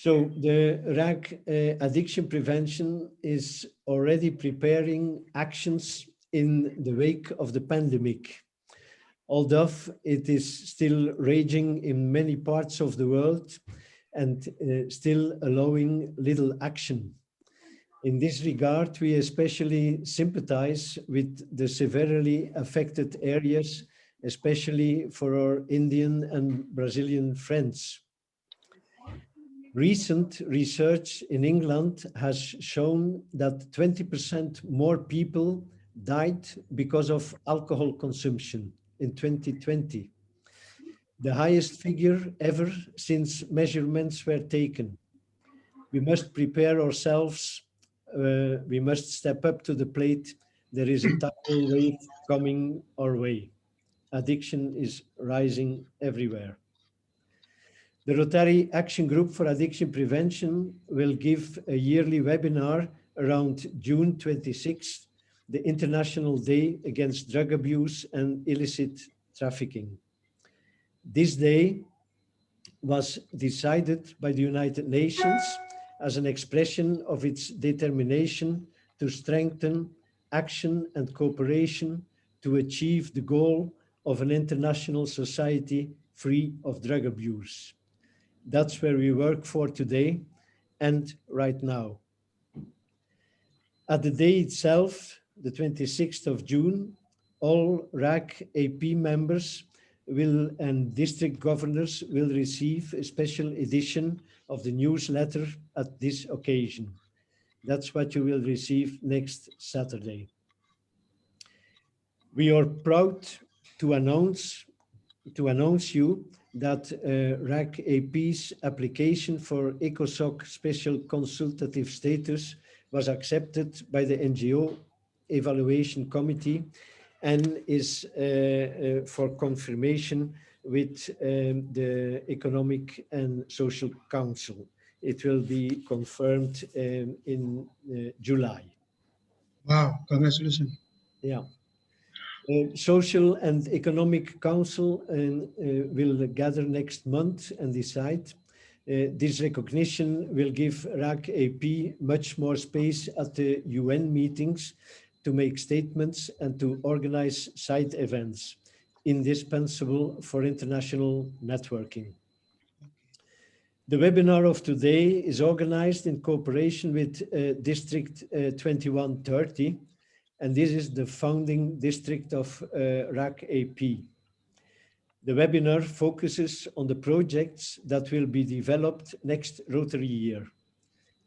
So the RAC addiction prevention is already preparing actions in the wake of the pandemic. Although it is still raging in many parts of the world and still allowing little action. In this regard, we especially sympathize with the severely affected areas, especially for our Indian and Brazilian friends. Recent research in England has shown that 20% more people died because of alcohol consumption in 2020, the highest figure ever since measurements were taken. We must prepare ourselves. We must step up to the plate. There is a tidal wave coming our way. Addiction is rising everywhere. The Rotary Action Group for Addiction Prevention will give a yearly webinar around June 26th, the International Day Against Drug Abuse and Illicit Trafficking. This day was decided by the United Nations as an expression of its determination to strengthen action and cooperation to achieve the goal of an international society free of drug abuse. That's where we work for today and right now. At the day itself, the 26th of June, all RAC AP members and district governors will receive a special edition of the newsletter at this occasion. That's what you will receive next Saturday. We are proud to announce you that RAC AP's application for ECOSOC special consultative status was accepted by the NGO Evaluation Committee and is for confirmation with the Economic and Social Council. It will be confirmed in July. Wow, congratulations. Yeah. Social and Economic Council will gather next month and decide. This recognition will give RAC AP much more space at the UN meetings to make statements and to organize side events, indispensable for international networking. The webinar of today is organized in cooperation with District 2130, and this is the founding district of RAC AP. The webinar focuses on the projects that will be developed next Rotary Year.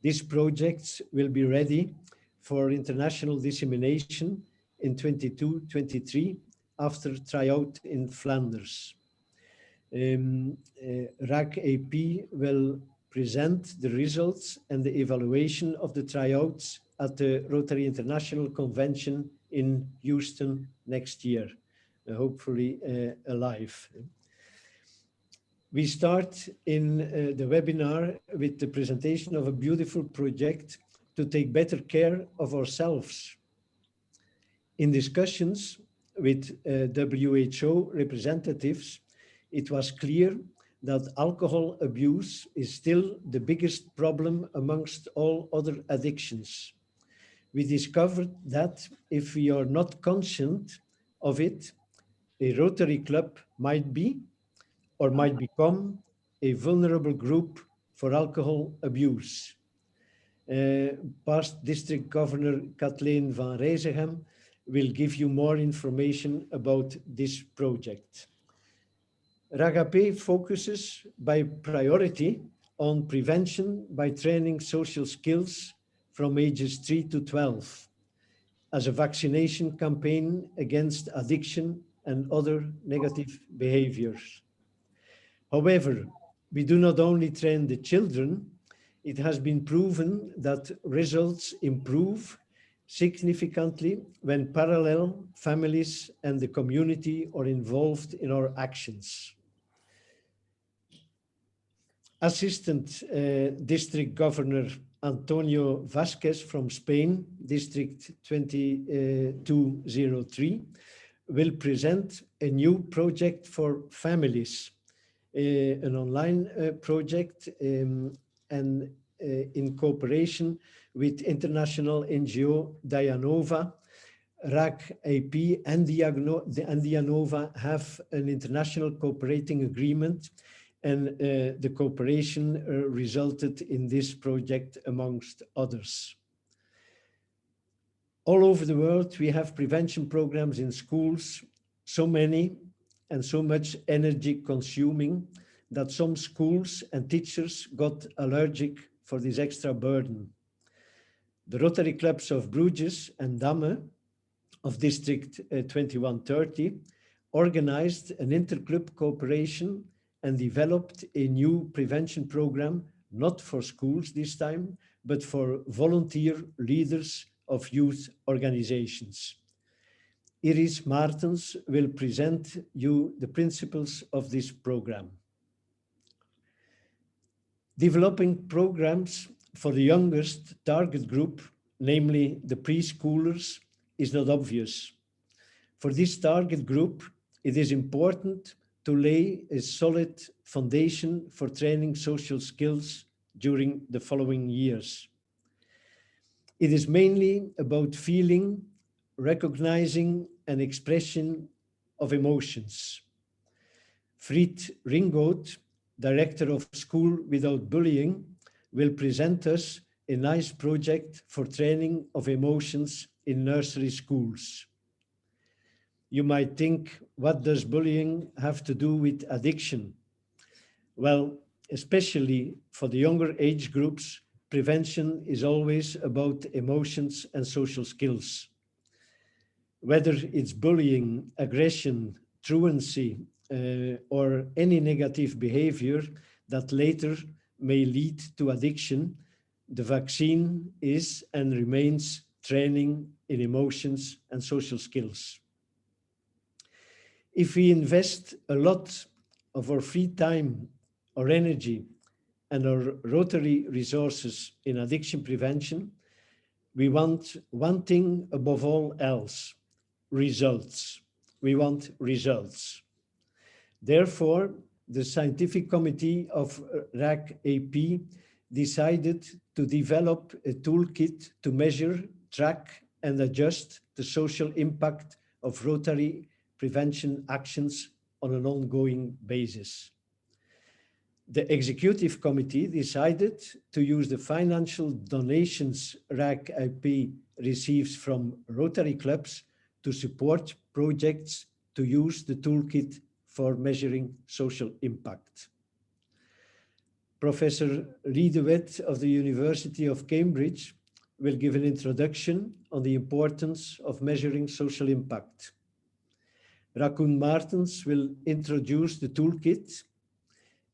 These projects will be ready for international dissemination in 22-23 after tryout in Flanders. RAC AP will present the results and the evaluation of the tryouts at the Rotary International Convention in Houston next year, hopefully alive. We start in the webinar with the presentation of a beautiful project to take better care of ourselves. In discussions with WHO representatives, it was clear that alcohol abuse is still the biggest problem amongst all other addictions. We discovered that if we are not conscious of it, a Rotary club might be or might become a vulnerable group for alcohol abuse. Past District Governor Kathleen van Rijsegem will give you more information about this project. RAGAP focuses by priority on prevention by training social skills from ages 3 to 12 as a vaccination campaign against addiction and other negative behaviors. However, we do not only train the children, it has been proven that results improve significantly when parallel families and the community are involved in our actions. Assistant District Governor Antonio Vasquez from Spain, District 2203, will present a new project for families, an online project and in cooperation with international NGO Dianova, RAC AP and Dianova have an international cooperating agreement, and the cooperation resulted in this project amongst others. All over the world, we have prevention programs in schools, so many and so much energy consuming that some schools and teachers got allergic for this extra burden. The Rotary clubs of Bruges and Damme of District 2130 organized an interclub cooperation and developed a new prevention program, not for schools this time, but for volunteer leaders of youth organizations. Iris Martens will present you the principles of this program. Developing programs for the youngest target group, namely the preschoolers, is not obvious. For this target group, it is important to lay a solid foundation for training social skills during the following years. It is mainly about feeling, recognizing, and expression of emotions. Fried Ringold, Director of School Without Bullying, will present us a nice project for training of emotions in nursery schools. You might think, what does bullying have to do with addiction? Well, especially for the younger age groups, prevention is always about emotions and social skills. Whether it's bullying, aggression, truancy, or any negative behavior that later may lead to addiction, the vaccine is and remains training in emotions and social skills. If we invest a lot of our free time, our energy, and our Rotary resources in addiction prevention, we want one thing above all else: results. We want results. Therefore, the Scientific Committee of RAC AP decided to develop a toolkit to measure, track, and adjust the social impact of Rotary prevention actions on an ongoing basis. The Executive Committee decided to use the financial donations RAC IP receives from Rotary clubs to support projects to use the toolkit for measuring social impact. Professor Lee de Wet of the University of Cambridge will give an introduction on the importance of measuring social impact. Raccoon Martens will introduce the toolkit,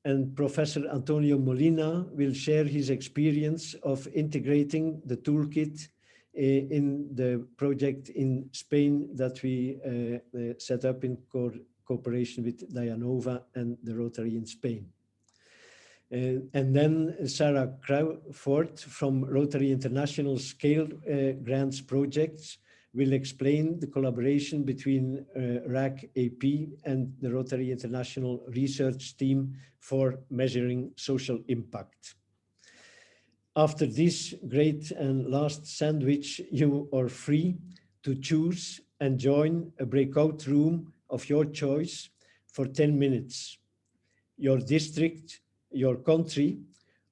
and Professor Antonio Molina will share his experience of integrating the toolkit in the project in Spain that we set up in cooperation with Dianova and the Rotary in Spain. And then Sarah Crawford from Rotary International Scale Grants Projects will explain the collaboration between RAC AP and the Rotary International Research Team for measuring social impact. After this great and last sandwich, you are free to choose and join a breakout room of your choice for 10 minutes. Your district, your country,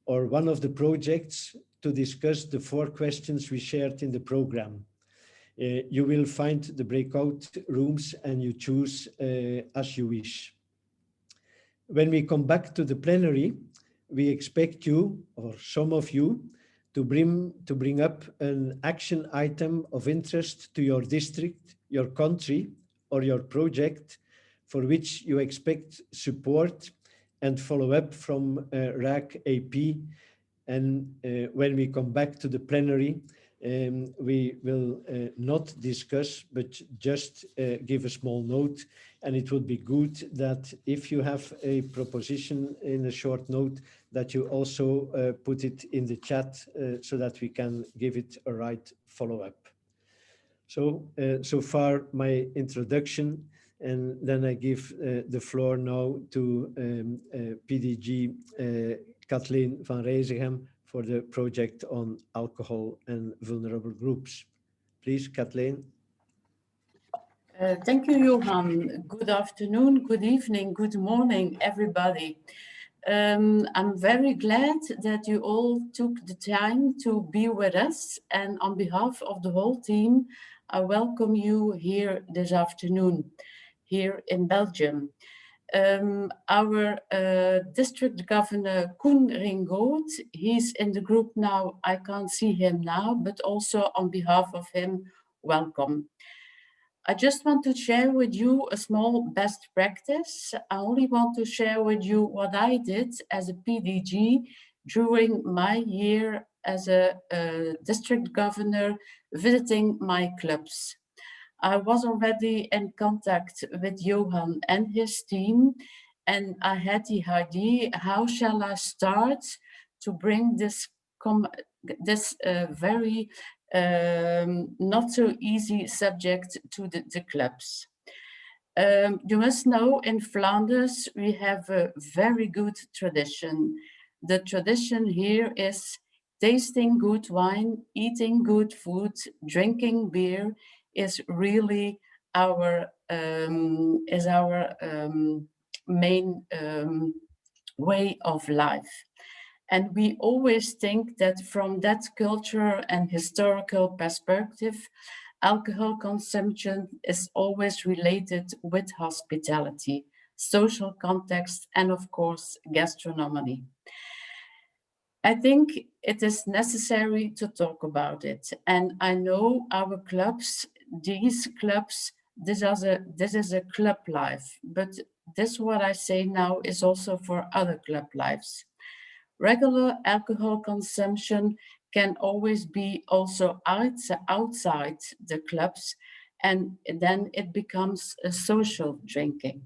or one of the projects to discuss the 4 questions we shared in the program. You will find the breakout rooms and you choose as you wish. When we come back to the plenary, we expect you, or some of you, to bring up an action item of interest to your district, your country, or your project for which you expect support and follow up from RAC AP. And when we come back to the plenary, we will not discuss, but just give a small note. And it would be good that if you have a proposition in a short note, that you also put it in the chat so that we can give it a right follow-up. So, so far my introduction, and then I give the floor now to PDG Kathleen van Rijzegem for the project on alcohol and vulnerable groups. Please, Kathleen. Thank you, Johan. Good afternoon, good evening, good morning, everybody. I'm very glad that you all took the time to be with us, and on behalf of the whole team, I welcome you here this afternoon, here in Belgium. Our district governor, Koen Ringoot, he's in the group now. I can't see him now, but also on behalf of him, welcome. I just want to share with you a small best practice. I only want to share with you what I did as a PDG during my year as a district governor visiting my clubs. I was already in contact with Johan and his team, and I had the idea, how shall I start to bring this very not so easy subject to the clubs. You must know in Flanders we have a very good tradition. The tradition here is tasting good wine, eating good food, drinking beer is really our main way of life. And we always think that from that cultural and historical perspective, alcohol consumption is always related with hospitality, social context, and of course, gastronomy. I think it is necessary to talk about it. And I know our clubs, these clubs, this is a club life, but this what I say now is also for other club lives. Regular alcohol consumption can always be also outside the clubs, and then it becomes a social drinking.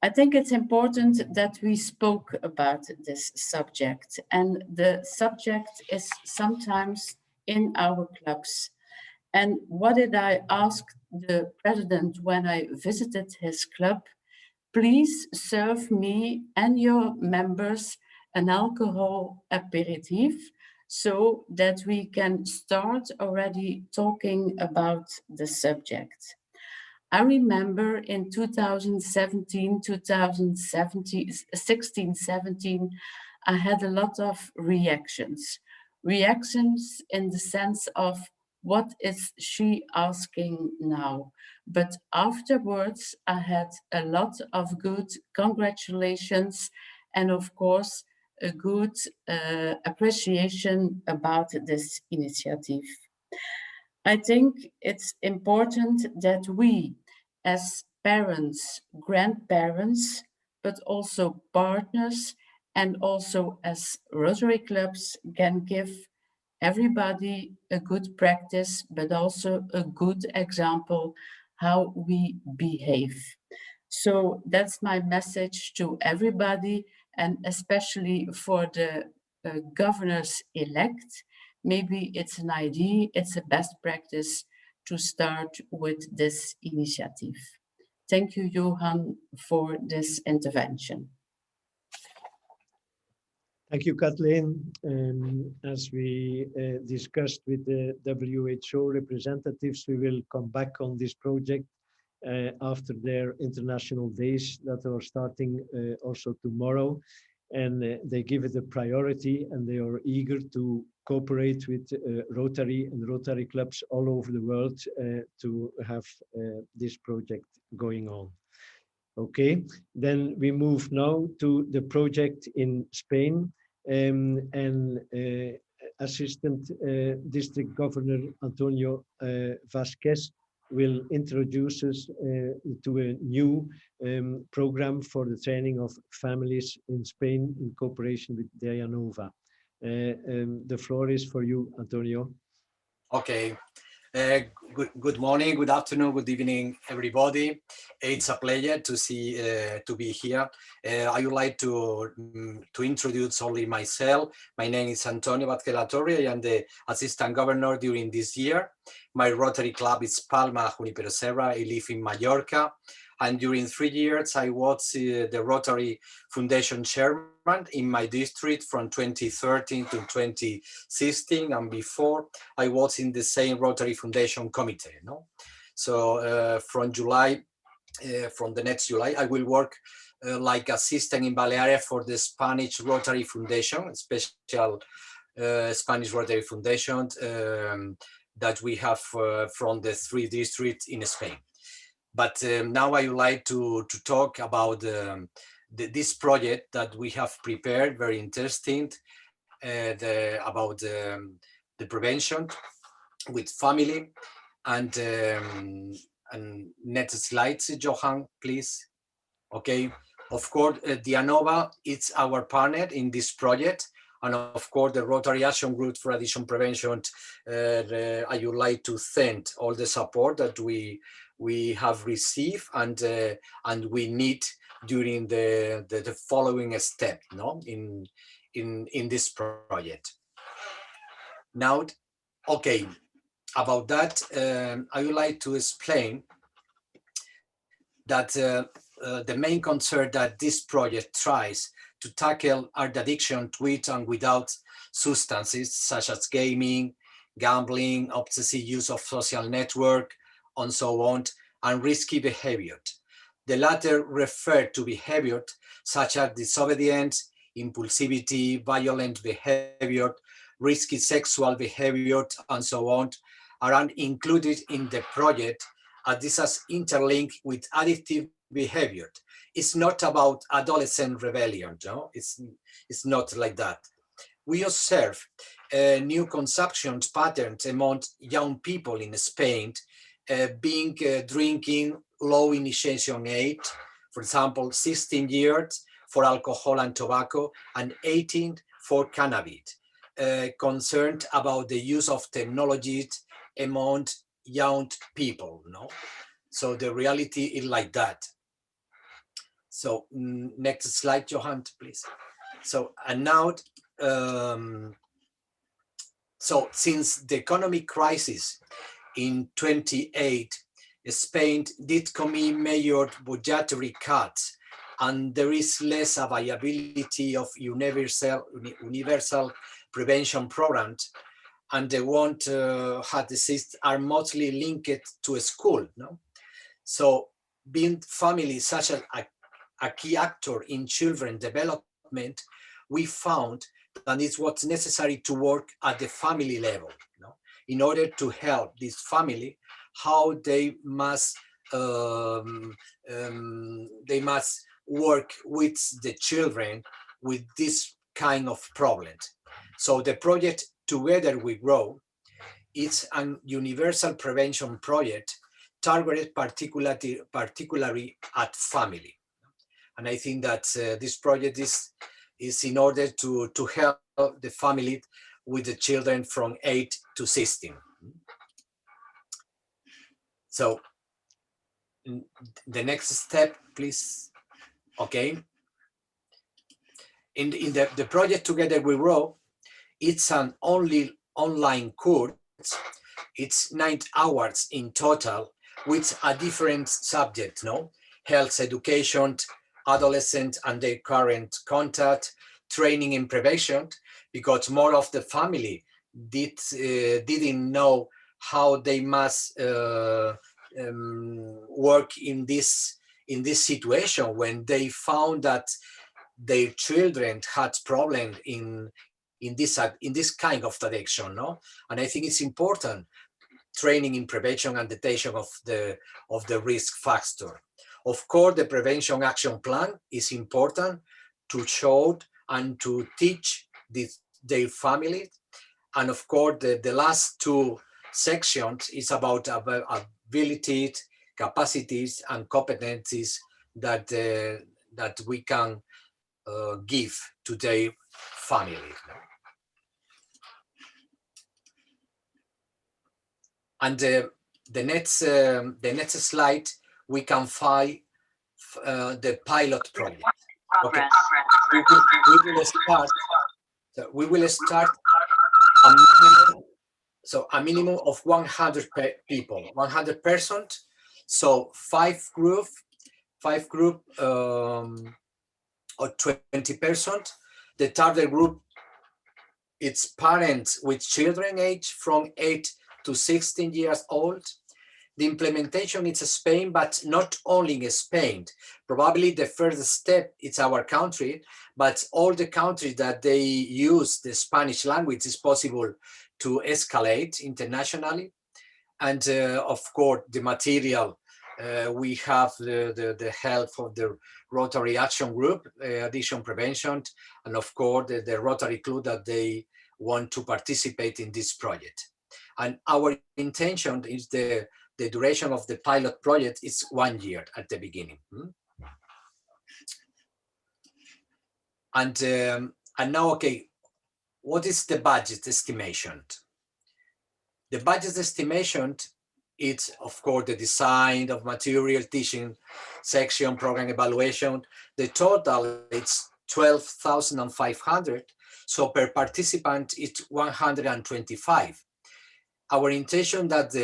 I think it's important that we spoke about this subject, and the subject is sometimes in our clubs. And what did I ask the president when I visited his club? Please serve me and your members an alcohol aperitif so that we can start already talking about the subject. I remember in 2017, 2016, 17, I had a lot of reactions. Reactions in the sense of, what is she asking now? But afterwards, I had a lot of good congratulations and, of course, a good appreciation about this initiative. I think it's important that we, as parents, grandparents, but also partners, and also as Rotary clubs, can give everybody a good practice, but also a good example how we behave. So that's my message to everybody, and especially for the governors-elect. Maybe it's an idea, it's a best practice to start with this initiative. Thank you, Johan, for this intervention. Thank you, Kathleen. As we discussed with the WHO representatives, we will come back on this project after their international days that are starting also tomorrow. And they give it a priority, and they are eager to cooperate with Rotary and Rotary clubs all over the world to have this project going on. Okay, then we move now to the project in Spain, and Assistant District Governor Antonio Vasquez will introduce us to a new program for the training of families in Spain in cooperation with Dianova. The floor is for you, Antonio. Okay. Good morning, good afternoon, good evening, everybody. It's a pleasure to be here. I would like to introduce only myself. My name is Antonio Vázquez Latorre. I am the assistant governor during this year. My Rotary club is Palma Junipero Serra. I live in Mallorca. And during 3 years, I was the Rotary Foundation chairman in my district from 2013 to 2016. And before, I was in the same Rotary Foundation committee. No? So from July, from the next July, I will work like assistant in Baleares for the Spanish Rotary Foundation, special Spanish Rotary Foundation that we have from the 3 districts in Spain. But now I would like to talk about this project that we have prepared, very interesting, about the prevention with family. And next slide, Johan, please. Okay, of course, Dianova is our partner in this project. And of course, the Rotary Action Group for Addiction Prevention, I would like to thank all the support that we have received and we need during the following step, no, in this project. Now, okay, about that, I would like to explain that the main concern that this project tries to tackle are the addiction with and without substances such as gaming, gambling, obsessive use of social network, and so on, and risky behavior. The latter refer to behavior such as disobedience, impulsivity, violent behavior, risky sexual behavior, and so on, are included in the project, as this is interlinked with addictive behavior. It's not about adolescent rebellion, no? It's not like that. We observe new consumption patterns among young people in Spain, being drinking low initiation age, for example, 16 years for alcohol and tobacco, and 18 for cannabis, concerned about the use of technologies among young people, no? So the reality is like that. So next slide, Johan, please. So, and now, so since the economic crisis in 28, Spain did commit major budgetary cuts, and there is less availability of universal prevention programs, and the ones had exist are mostly linked to a school, no? So being family such a key actor in children development, we found that it was necessary to work at the family level, you know, in order to help this family, how they must work with the children with this kind of problems. So the project Together We Grow, it's a universal prevention project targeted particularly at family. And I think that this project is in order to help the family with the children from 8 to 16. So the next step, please. Okay. In the project Together We Grow, it's an only online course. It's 9 hours in total with a different subject, no? Health education, adolescent and their current contact, training in prevention, because more of the family didn't know how they must work in this situation when they found that their children had problems in this kind of addiction, no? And I think it's important training in prevention and detection of the risk factor. Of course, the prevention action plan is important to show and to teach their family. And of course, the last 2 sections is about abilities, capacities, and competencies that we can give to their family. And the next slide, we can find the pilot project. Okay, we will start a minimum of 100 people, 100 persons. So 5 groups 5 group of 20%. The target group, it's parents with children aged from 8 to 16 years old. The implementation is Spain, but not only in Spain. Probably the first step is our country, but all the countries that they use the Spanish language is possible to escalate internationally. And of course, the material, we have the help of the Rotary Action Group, addiction prevention, and of course the Rotary Club that they want to participate in this project. And our intention is the duration of the pilot project is 1 year at the beginning. And now, okay, what is the budget estimation? The budget estimation, it's of course the design of material, teaching section, program evaluation. The total it's 12,500. So per participant it's 125. Our intention that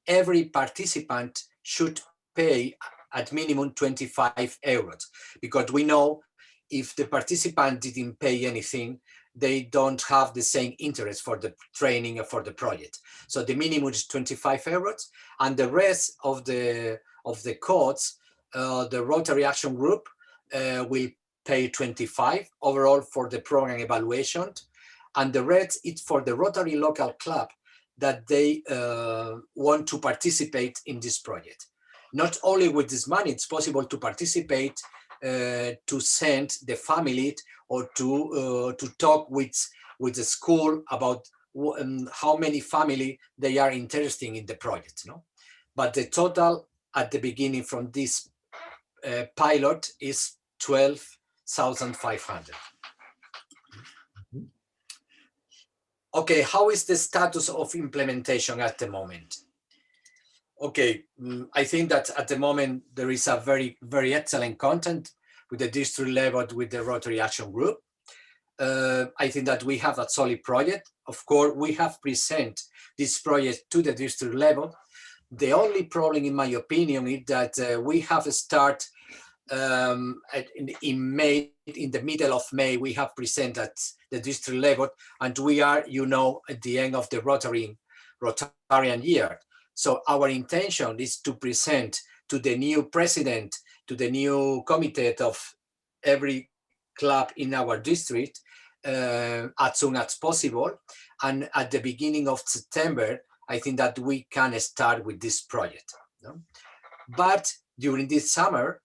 every participant should pay at minimum 25 euros, because we know if the participant didn't pay anything, they don't have the same interest for the training or for the project. So the minimum is 25 euros, and the rest of the costs, the Rotary Action Group will pay 25 overall for the program evaluation, and the rest is for the Rotary local club that they want to participate in this project. Not only with this money, it's possible to participate to send the family or to talk with the school about how many family they are interested in the project. No? But the total at the beginning from this pilot is 12,500. Okay, how is the status of implementation at the moment? Okay, I think that at the moment there is a very, very excellent content with the district level with the Rotary Action Group. I think that we have a solid project. Of course, we have presented this project to the district level. The only problem, in my opinion, is that we have started in May, in the middle of May, we have presented at the district level, and we are, you know, at the end of the Rotarian year. So our intention is to present to the new president, to the new committee of every club in our district as soon as possible. And at the beginning of September, I think that we can start with this project. No? But during this summer,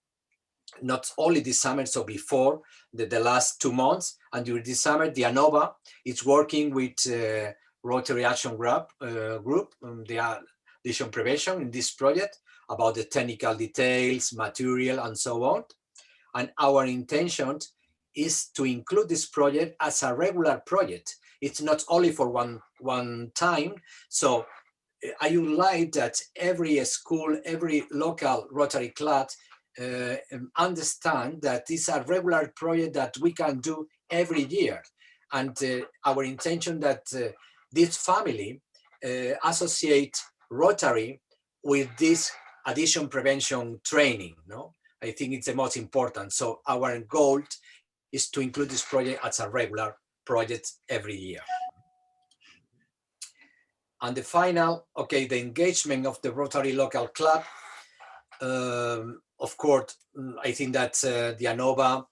not only this summer, so before the last 2 months, and during this summer, the ANOVA is working with Rotary Action Group, the addiction prevention in this project about the technical details, material, and so on. And our intention is to include this project as a regular project. It's not only for one time. So I would like that every school, every local Rotary club understand that it's a regular project that we can do every year. And our intention that this family associate Rotary with this addiction prevention training. No, I think it's the most important. So our goal is to include this project as a regular project every year. And the final, okay, the engagement of the Rotary local club. Of course, I think that the ANOVA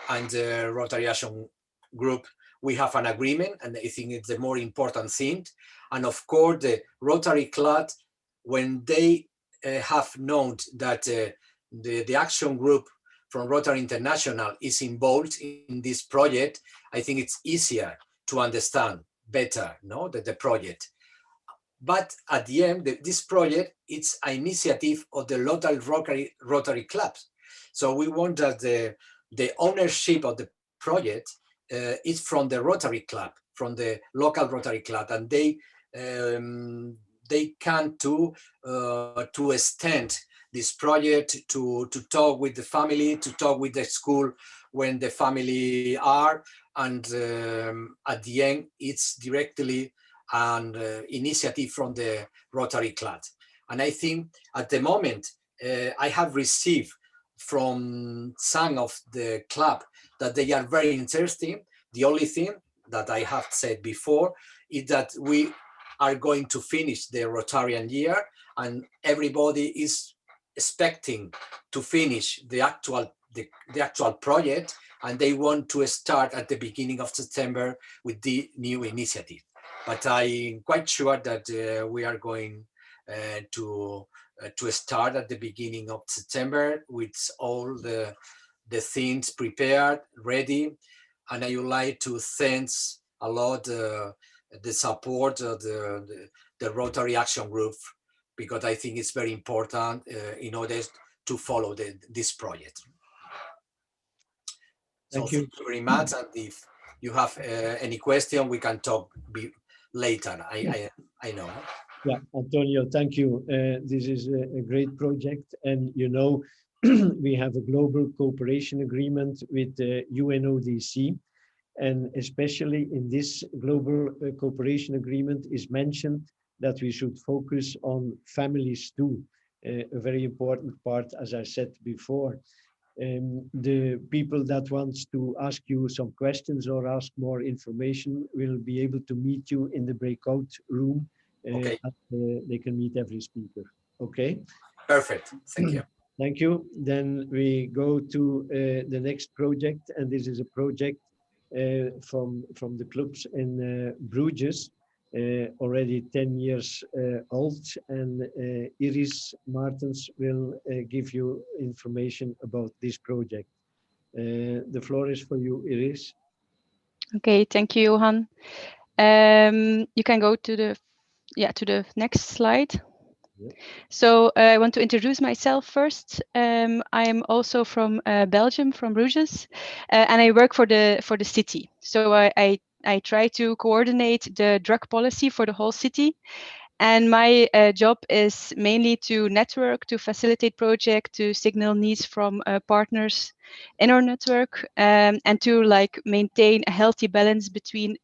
and the Rotary Action Group, we have an agreement, and I think it's the more important thing. And of course, the Rotary Club, when they have known that the Action Group from Rotary International is involved in this project, I think it's easier to understand better, no, the project. But at the end, this project, it's an initiative of the local Rotary clubs. So we want that the ownership of the project is from the Rotary club, from the local Rotary club, and they can to extend this project, to talk with the family, to talk with the school when the family are, and at the end, it's directly an initiative from the Rotary Club. And I think at the moment, I have received from some of the club that they are very interesting. The only thing that I have said before is that we are going to finish the Rotarian year, and everybody is expecting to finish the actual project, and they want to start at the beginning of September with the new initiative. But I'm quite sure that we are going to start at the beginning of September with all the things prepared, ready. And I would like to thank a lot the support of the Rotary Action Group, because I think it's very important in order to follow this project. Thank So you. thank you very much. And if you have any question, we can talk later. I know. Yeah, Antonio, thank you. This is a great project, and you know, we have a global cooperation agreement with the UNODC, and especially in this global cooperation agreement is mentioned that we should focus on families too, a very important part, as I said before. The people that wants to ask you some questions or ask more information will be able to meet you in the breakout room. Okay. They can meet every speaker. Okay. Perfect. Thank you. Thank you. Then we go to the next project, and this is a project from the clubs in Bruges, already 10 years old, and Iris Martens will give you information about this project. The floor is for you, Iris. Okay, thank you, Johan. You can go to the next slide. Yep. So I want to introduce myself first. I am also from Belgium, from Bruges, and I work for the city. So I try to coordinate the drug policy for the whole city. And my job is mainly to network, to facilitate projects, to signal needs from partners in our network, and to like maintain a healthy balance between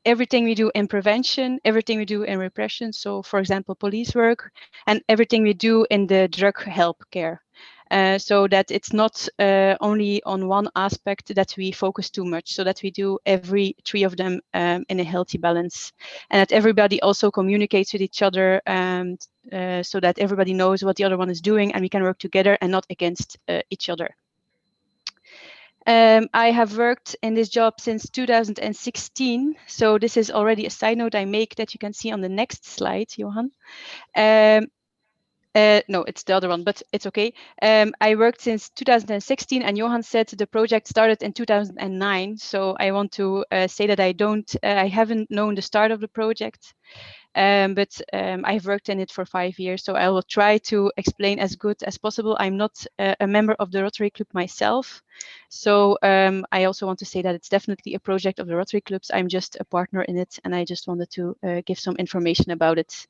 everything we do in prevention, everything we do in repression, so for example, police work, and everything we do in the drug help care. So that it's not only on one aspect that we focus too much, so that we do every three of them in a healthy balance, and that everybody also communicates with each other, so that everybody knows what the other one is doing, and we can work together and not against each other. I have worked in this job since 2016. So this is already a side note I make that you can see on the next slide, Johan. No, it's the other one, but it's okay. I worked since 2016, and Johan said the project started in 2009. So I want to say that I haven't known the start of the project. But I've worked in it for 5 years, so I will try to explain as good as possible. I'm not a member of the Rotary Club myself, so I also want to say that it's definitely a project of the Rotary Clubs. I'm just a partner in it, and I just wanted to give some information about it.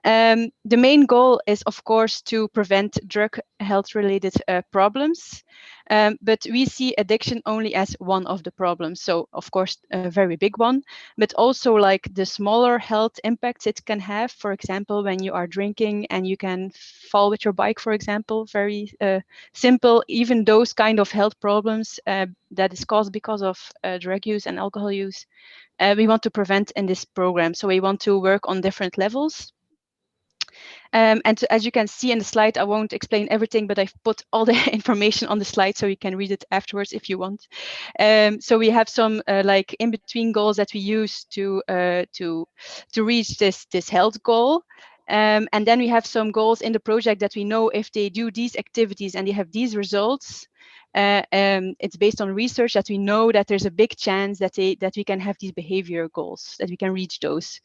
The main goal is, of course, to prevent drug health-related problems, but we see addiction only as one of the problems. So, of course, a very big one, but also like the smaller health impacts it can have. For example, when you are drinking and you can fall with your bike, for example, very simple. Even those kind of health problems that is caused because of drug use and alcohol use, we want to prevent in this program. So we want to work on different levels. As you can see in the slide, I won't explain everything, but I've put all the information on the slide so you can read it afterwards if you want. So we have some like in-between goals that we use to reach this health goal. And then we have some goals in the project that we know if they do these activities and they have these results, it's based on research that we know that there's a big chance that we can have these behavior goals, that we can reach those.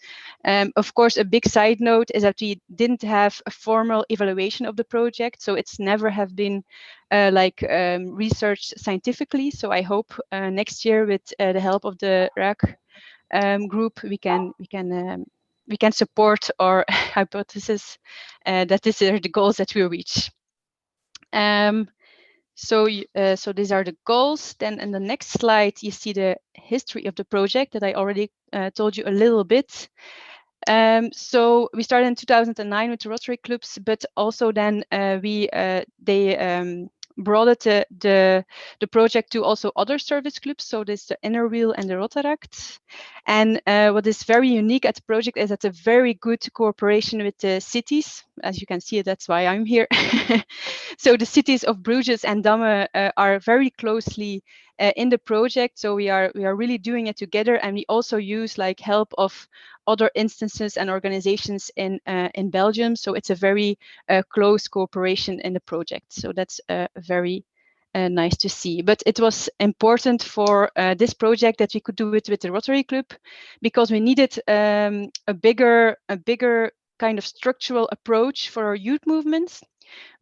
Of course, a big side note is that we didn't have a formal evaluation of the project, so it's never have been researched scientifically. So I hope next year, with the help of the RAC group, we can support our hypothesis that these are the goals that we'll reach. So these are the goals. Then in the next slide, you see the history of the project that I already told you a little bit. So we started in 2009 with the Rotary clubs, but also then broadened the project to also other service groups. So there's the Inner Wheel and the Rotaract. And what is very unique at the project is it's a very good cooperation with the cities. As you can see, that's why I'm here. So the cities of Bruges and Damme are very closely in the project. So we are really doing it together, and we also use like help of other instances and organizations in Belgium. So it's a very close cooperation in the project. So that's very nice to see. But it was important for this project that we could do it with the Rotary Club, because we needed a bigger kind of structural approach for our youth movements,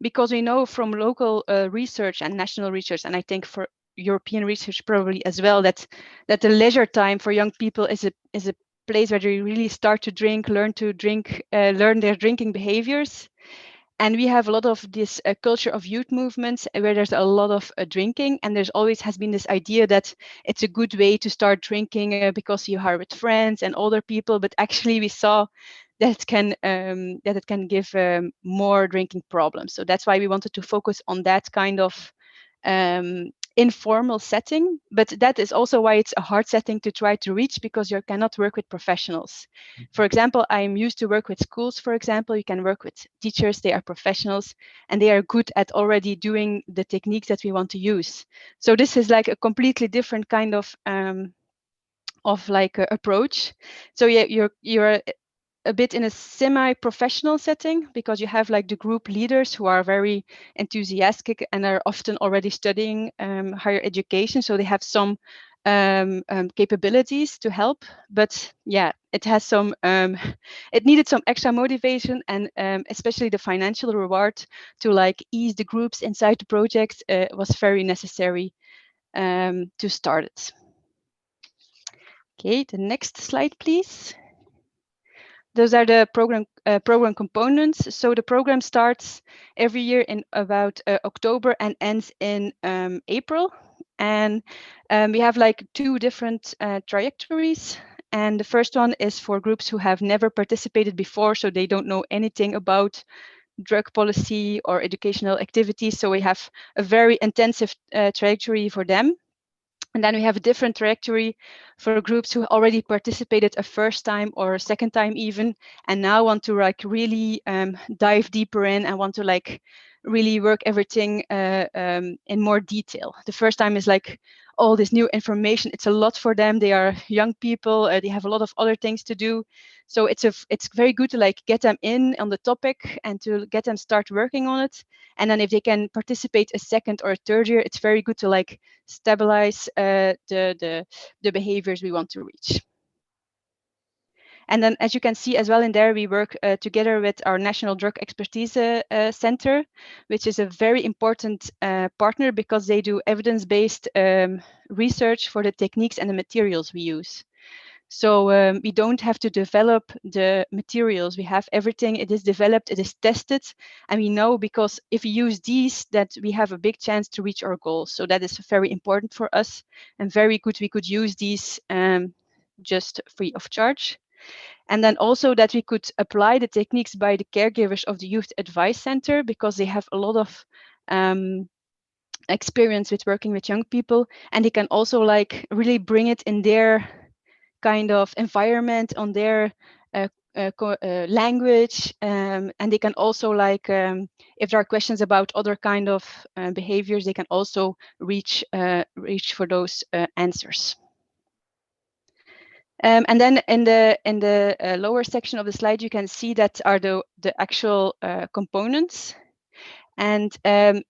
because we know from local research and national research, and I think for European research probably as well, that the leisure time for young people is a place where they really start to drink, learn their drinking behaviors. And we have a lot of this culture of youth movements where there's a lot of drinking, and there's always has been this idea that it's a good way to start drinking because you are with friends and older people. But actually, we saw that it can give more drinking problems. So that's why we wanted to focus on that kind of informal setting. But that is also why it's a hard setting to try to reach, because you cannot work with professionals. For example, I'm used to work with schools. For example, you can work with teachers. They are professionals and they are good at already doing the techniques that we want to use. So this is like a completely different kind of approach. So yeah, you're a bit in a semi-professional setting, because you have like the group leaders who are very enthusiastic and are often already studying higher education. So they have some capabilities to help. But yeah, it has some, it needed some extra motivation, and especially the financial reward to like ease the groups inside the project was very necessary to start it. Okay, the next slide, please. Those are the program components. So the program starts every year in about October and ends in April. And we have like 2 different trajectories. And the first one is for groups who have never participated before, so they don't know anything about drug policy or educational activities. So we have a very intensive trajectory for them. And then we have a different trajectory for groups who already participated a first time or a second time even, and now want to like really dive deeper in and want to like really work everything in more detail. The first time is like all this new information. It's a lot for them. They are young people. They have a lot of other things to do. So it's very good to like get them in on the topic and to get them start working on it. And then if they can participate a second or a third year, it's very good to like stabilize the behaviors we want to reach. And then, as you can see as well in there, we work together with our National Drug Expertise Center, which is a very important partner, because they do evidence-based research for the techniques and the materials we use. So we don't have to develop the materials. We have everything. It is developed, it is tested, and we know, because if we use these, that we have a big chance to reach our goals. So that is very important for us, and very good. We could use these just free of charge. And then also that we could apply the techniques by the caregivers of the Youth Advice Center, because they have a lot of experience with working with young people, and they can also like really bring it in their kind of environment, on their language, and they can also like if there are questions about other kind of behaviors, they can also reach for those answers. And then in the lower section of the slide, you can see that are the actual components. And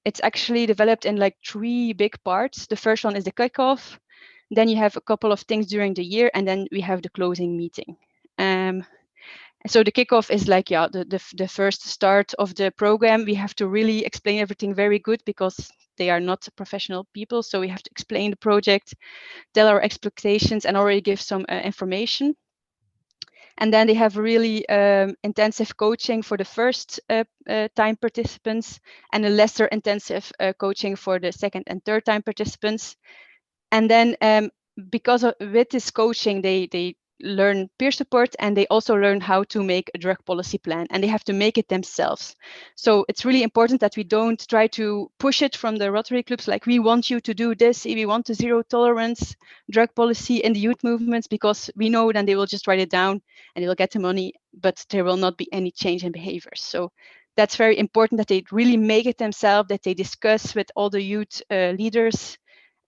it's actually developed in like 3 big parts. The first one is the kickoff. Then you have a couple of things during the year, and then we have the closing meeting. So the kickoff is like, yeah, the first start of the program. We have to really explain everything very good, because they are not professional people. So we have to explain the project, tell our expectations, and already give some information. And then they have really intensive coaching for the first time participants, and a lesser intensive coaching for the second and third time participants. And then because with this coaching, they learn peer support, and they also learn how to make a drug policy plan, and they have to make it themselves. So it's really important that we don't try to push it from the Rotary clubs, like we want you to do this, we want a zero tolerance drug policy in the youth movements, because we know then they will just write it down and they will get the money, but there will not be any change in behaviors. So that's very important that they really make it themselves, that they discuss with all the youth leaders,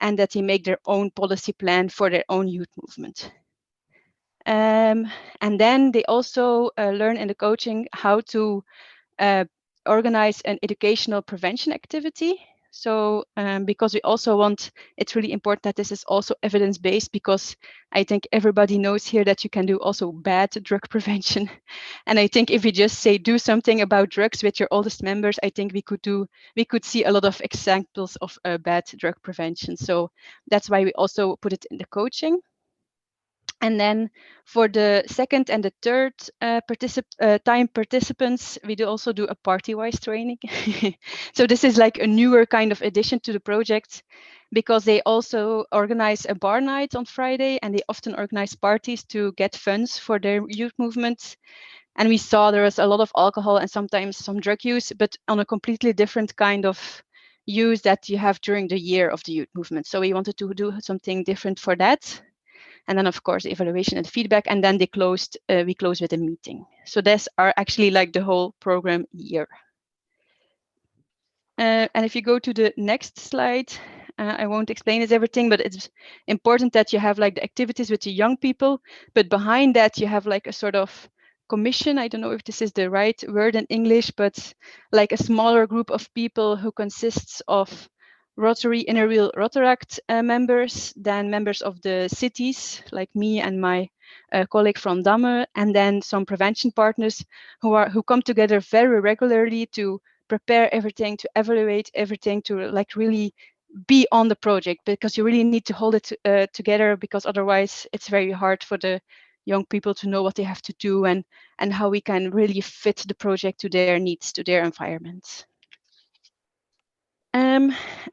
and that they make their own policy plan for their own youth movement. And then they also learn in the coaching how to organize an educational prevention activity. So because we also want, it's really important that this is also evidence-based, because I think everybody knows here that you can do also bad drug prevention. And I think if we just say do something about drugs with your oldest members, I think we could see a lot of examples of bad drug prevention. So that's why we also put it in the coaching. And then for the second and the third time participants, we also do a party-wise training. So this is like a newer kind of addition to the project, because they also organize a bar night on Friday, and they often organize parties to get funds for their youth movement. And we saw there was a lot of alcohol and sometimes some drug use, but on a completely different kind of use that you have during the year of the youth movement. So we wanted to do something different for that. And then of course the evaluation and feedback, and then we closed with a meeting. So these are actually like the whole program year. And if you go to the next slide, I won't explain it everything, but it's important that you have like the activities with the young people, but behind that you have like a sort of commission. I don't know if this is the right word in English, but like a smaller group of people who consists of Rotary Inner Wheel Rotaract members, then members of the cities like me and my colleague from Damme, and then some prevention partners who come together very regularly to prepare everything, to evaluate everything, to like really be on the project, because you really need to hold it together, because otherwise it's very hard for the young people to know what they have to do and how we can really fit the project to their needs, to their environment.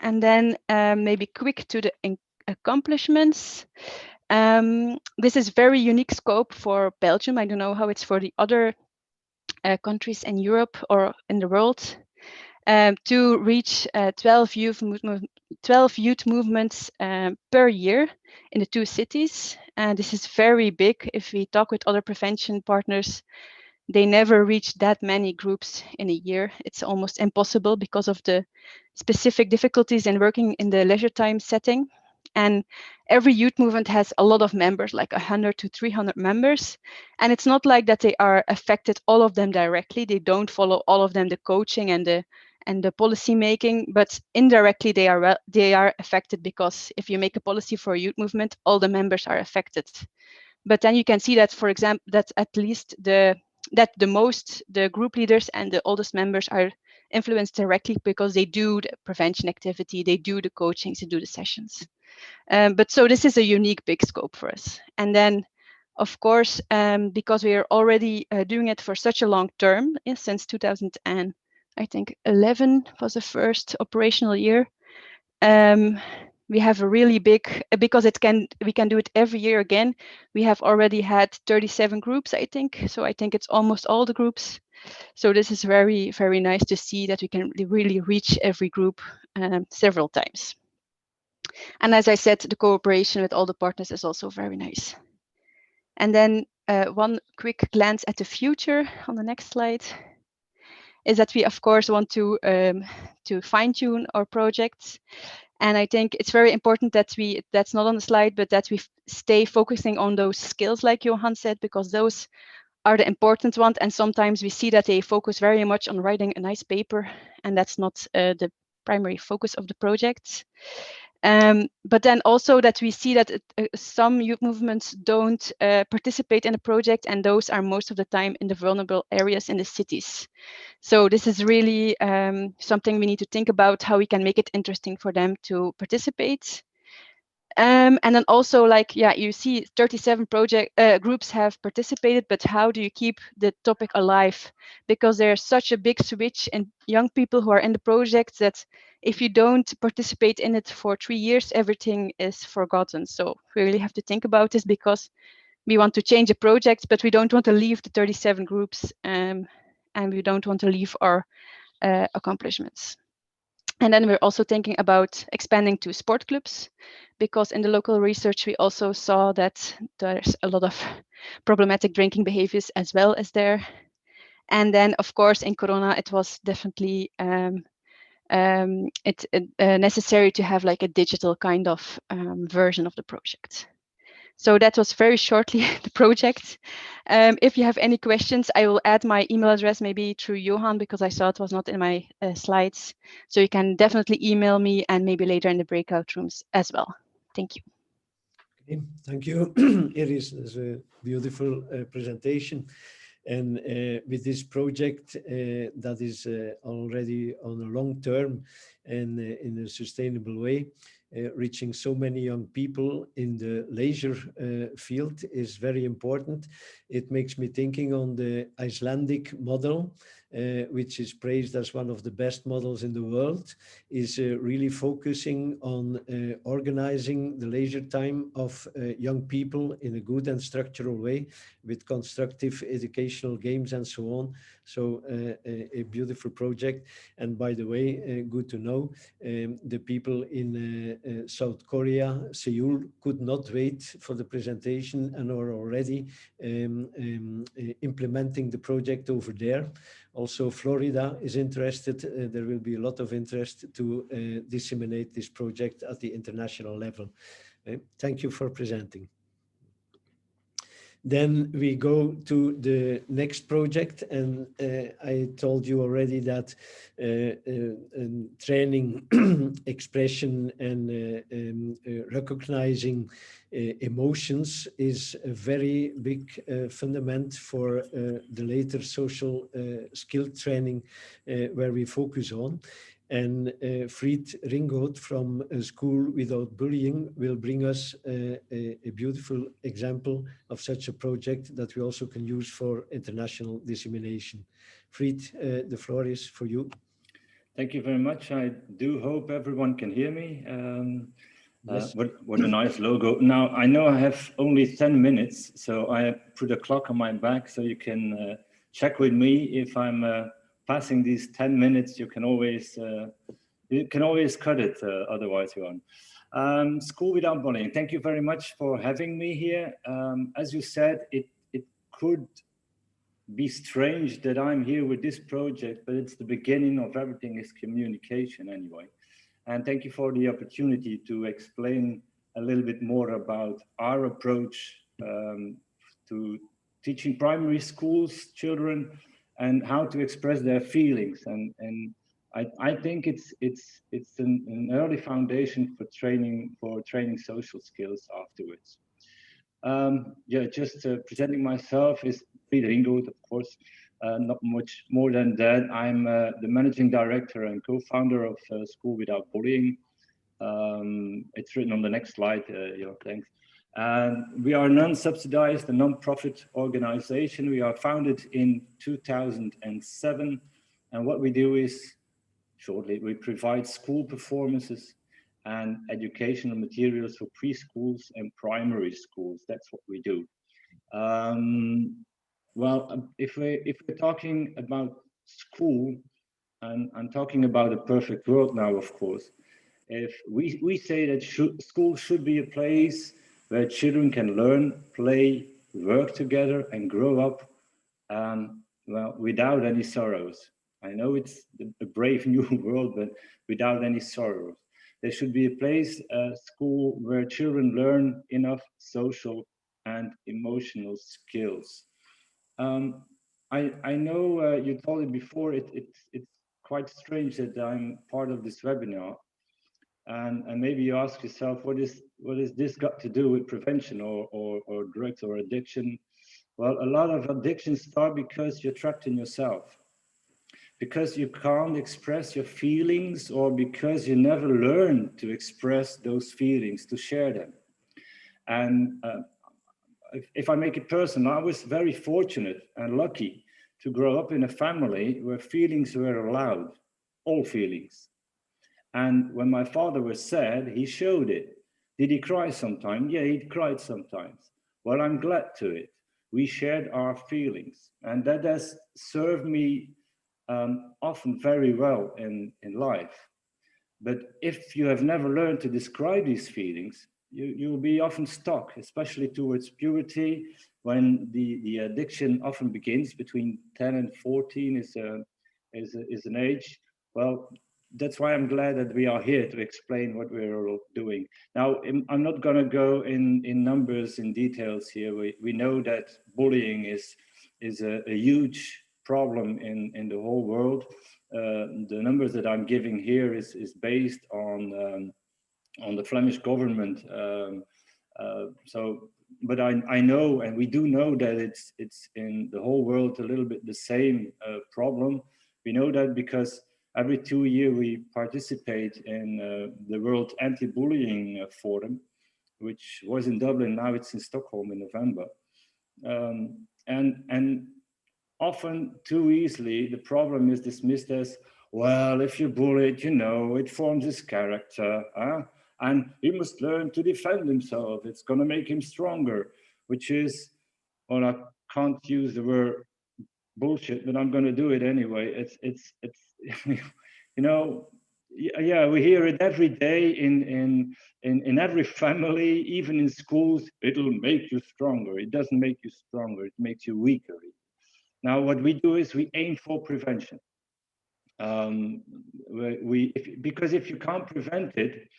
And then maybe quick to the accomplishments. This is very unique scope for Belgium. I don't know how it's for the other countries in Europe or in the world. To reach 12 youth movements per year in the 2 cities. And this is very big. If we talk with other prevention partners, they never reach that many groups in a year. It's almost impossible because of the specific difficulties in working in the leisure time setting. And every youth movement has a lot of members, like 100 to 300 members. And it's not like that they are affected, all of them directly. They don't follow all of them the coaching and the policy making, but indirectly they are affected, because if you make a policy for a youth movement, all the members are affected. But then you can see that, for example, that at least the group leaders and the oldest members are influenced directly, because they do the prevention activity, they do the coachings, they do the sessions. But so this is a unique big scope for us. And then, of course, because we are already doing it for such a long term, since 2011 was the first operational year. We have a really big, because we can do it every year again. We have already had 37 groups, I think. So I think it's almost all the groups. So this is very, very nice to see that we can really reach every group several times. And as I said, the cooperation with all the partners is also very nice. And then one quick glance at the future on the next slide is that we, of course, want to fine-tune our projects. And I think it's very important that that's not on the slide, but that we stay focusing on those skills, like Johan said, because those are the important ones. And sometimes we see that they focus very much on writing a nice paper, and that's not the primary focus of the project. But then also that we see that some youth movements don't participate in the project, and those are most of the time in the vulnerable areas in the cities. So this is really something we need to think about, how we can make it interesting for them to participate. And then also, like, yeah, you see 37 groups have participated, but how do you keep the topic alive? Because there's such a big switch in young people who are in the project that if you don't participate in it for 3 years, everything is forgotten. So we really have to think about this, because we want to change a project, but we don't want to leave the 37 groups, and we don't want to leave our accomplishments. And then we're also thinking about expanding to sport clubs, because in the local research, we also saw that there's a lot of problematic drinking behaviors as well as there. And then, of course, in Corona, it was definitely necessary to have like a digital kind of version of the project. So that was very shortly the project. If you have any questions, I will add my email address maybe through Johan, because I saw it was not in my slides. So you can definitely email me, and maybe later in the breakout rooms as well. Thank you. Okay, thank you, Iris. That's a beautiful presentation. And with this project that is already on a long term and in a sustainable way, reaching so many young people in the leisure field is very important. It makes me thinking on the Icelandic model, which is praised as one of the best models in the world, is really focusing on organizing the leisure time of young people in a good and structural way, with constructive educational games and so on. So a beautiful project. And by the way, good to know, the people in South Korea, Seoul, could not wait for the presentation and are already implementing the project over there. Also, Florida is interested. There will be a lot of interest to disseminate this project at the international level. Thank you for presenting. Then we go to the next project, and I told you already that training, expression, and recognizing emotions is a very big fundament for the later social skill training where we focus on. And Fried Ringold from School Without Bullying will bring us a beautiful example of such a project that we also can use for international dissemination. Fried, the floor is for you. Thank you very much. I do hope everyone can hear me. Yes. What a nice logo. Now, I know I have only 10 minutes, so I put a clock on my back so you can check with me if I'm passing these 10 minutes. You can always cut it otherwise, Johan. School Without Bullying. Thank you very much for having me here. As you said, it could be strange that I'm here with this project, but it's the beginning of everything is communication anyway. And thank you for the opportunity to explain a little bit more about our approach to teaching primary schools children and how to express their feelings. And I think it's an early foundation for training social skills afterwards. Yeah, just presenting myself is Fried Ringold, of course. Not much more than that. I'm the managing director and co-founder of School Without Bullying. It's written on the next slide, thanks. And we are a non-subsidized, a non-profit organization. We are founded in 2007. And what we do is, shortly, we provide school performances and educational materials for preschools and primary schools. That's what we do. Well, if we're talking about school, and I'm talking about a perfect world now, of course, if we say that school should be a place where children can learn, play, work together, and grow up, well, without any sorrows. I know it's a brave new world, but without any sorrows. There should be a place, school, where children learn enough social and emotional skills. I know you told it before, it's quite strange that I'm part of this webinar. And maybe you ask yourself, what is this got to do with prevention or drugs or addiction? Well, a lot of addictions start because you're trapped in yourself, because you can't express your feelings, or because you never learn to express those feelings, to share them. And if I make it personal, I was very fortunate and lucky to grow up in a family where feelings were allowed, all feelings. And when my father was sad, he showed it. Did he cry sometimes? Yeah, he cried sometimes. Well, I'm glad to it. We shared our feelings, and that has served me often very well in life. But if you have never learned to describe these feelings, you'll be often stuck, especially towards puberty, when the addiction often begins between 10 and 14 is an age. Well, that's why I'm glad that we are here to explain what we're all doing. Now, I'm not going to go in numbers, in details here. We know that bullying is a huge problem in the whole world. The numbers that I'm giving here is based on the Flemish government. But I know, and we do know that it's in the whole world a little bit the same problem. We know that because every 2 years we participate in the World Anti-Bullying Forum, which was in Dublin. Now it's in Stockholm in November. And often too easily the problem is dismissed as, well, if you bully it, you know, it forms his character, and he must learn to defend himself. It's going to make him stronger, which is, well, I can't use the word bullshit, but I'm going to do it anyway. It's you know, yeah, we hear it every day in every family, even in schools. It'll make you stronger. It doesn't make you stronger. It makes you weaker. Now, what we do is we aim for prevention. Because if you can't prevent it,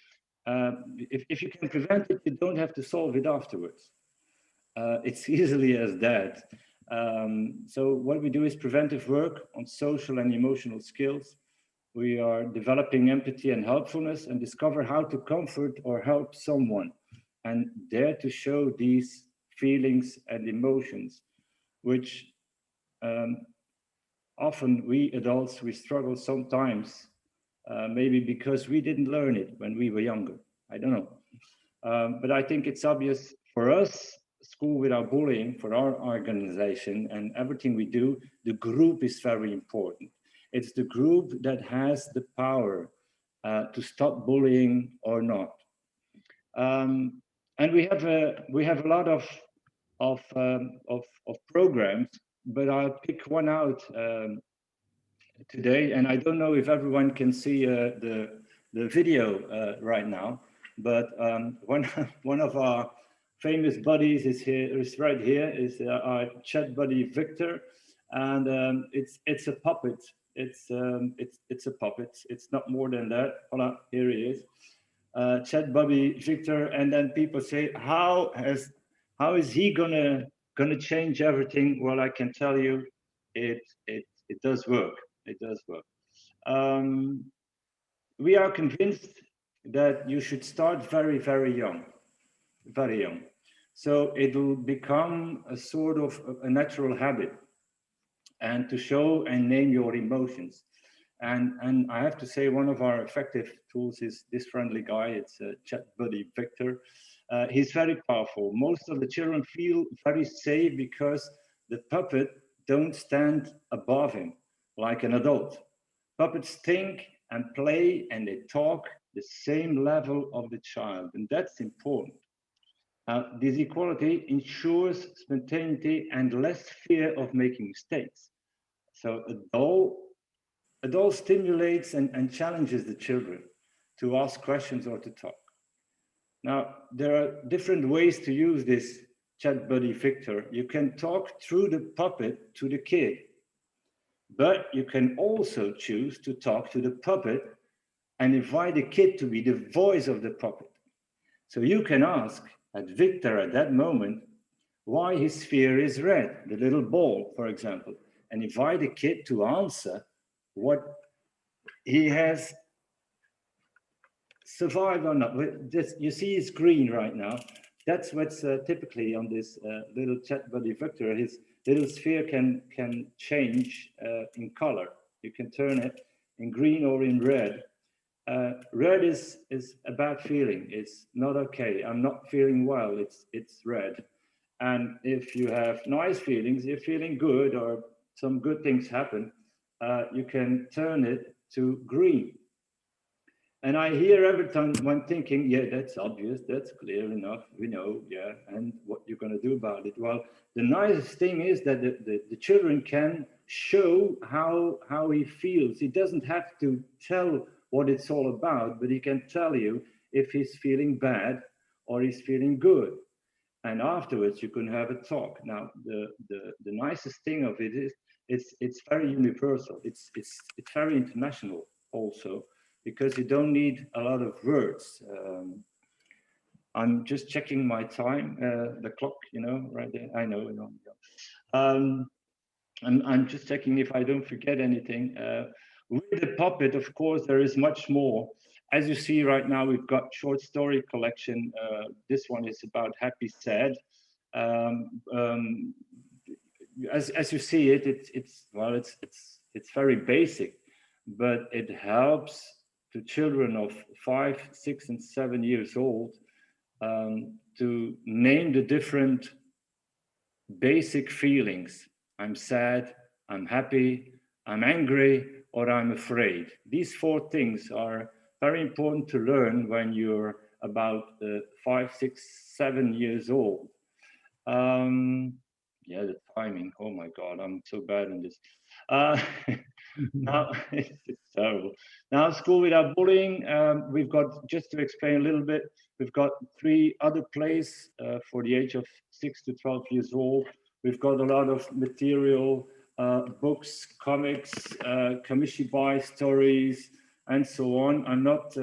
if you can prevent it, you don't have to solve it afterwards. It's easily as that. So what we do is preventive work on social and emotional skills. We are developing empathy and helpfulness, and discover how to comfort or help someone, and dare to show these feelings and emotions, which often we adults, we struggle sometimes, maybe because we didn't learn it when we were younger. I don't know. But I think it's obvious for us, School Without Bullying, for our organization and everything we do, the group is very important. It's the group that has the power to stop bullying or not. And we have a lot of programs, but I'll pick one out today. And I don't know if everyone can see the video right now, but one of our famous buddies is here, is right here, is our chat buddy Victor, and it's a puppet. It's a puppet. It's not more than that. Hola, here he is, chat buddy Victor, and then people say, how is he gonna change everything? Well, I can tell you, it does work. It does work. We are convinced that you should start very, very young, very young. So it'll become a sort of a natural habit, and to show and name your emotions. And I have to say, one of our effective tools is this friendly guy. It's chat buddy Victor. He's very powerful. Most of the children feel very safe because the puppet don't stand above him like an adult. Puppets think and play and they talk the same level of the child, and that's important. This equality ensures spontaneity and less fear of making mistakes. So a doll stimulates and challenges the children to ask questions or to talk. Now, there are different ways to use this chat buddy Victor. You can talk through the puppet to the kid, but you can also choose to talk to the puppet and invite the kid to be the voice of the puppet. So you can ask at Victor at that moment why his sphere is red, the little ball, for example, and invite the kid to answer what he has survived or not. You see it's green right now. That's what's typically on this little chat buddy Victor. His little sphere can change in color. You can turn it in green or in red. Red is a bad feeling. It's not okay. I'm not feeling well. It's red. And if you have nice feelings, you're feeling good or some good things happen, you can turn it to green. And I hear every time I'm thinking, yeah, that's obvious, that's clear enough, we know, yeah, and what you're going to do about it. Well, the nicest thing is that the children can show how he feels. He doesn't have to tell what it's all about, but he can tell you if he's feeling bad or he's feeling good. And afterwards you can have a talk. Now, the nicest thing of it is it's very universal. It's very international also, because you don't need a lot of words. I'm just checking my time, the clock, you know, right there. I know. I'm just checking if I don't forget anything. With the puppet, of course, there is much more. As you see right now, we've got short story collection. This one is about happy, sad. As you see it, it's very basic, but it helps to children of 5, 6, and 7 years old to name the different basic feelings. I'm sad, I'm happy, I'm angry, or I'm afraid. These 4 things are very important to learn when you're about 5, 6, 7 years old. Yeah, the timing. Oh my God, I'm so bad in this. Now, it's terrible. Now, School Without Bullying, we've got, just to explain a little bit, we've got 3 other plays for the age of 6 to 12 years old. We've got a lot of material, books, comics, kamishibai stories, and so on. I'm not,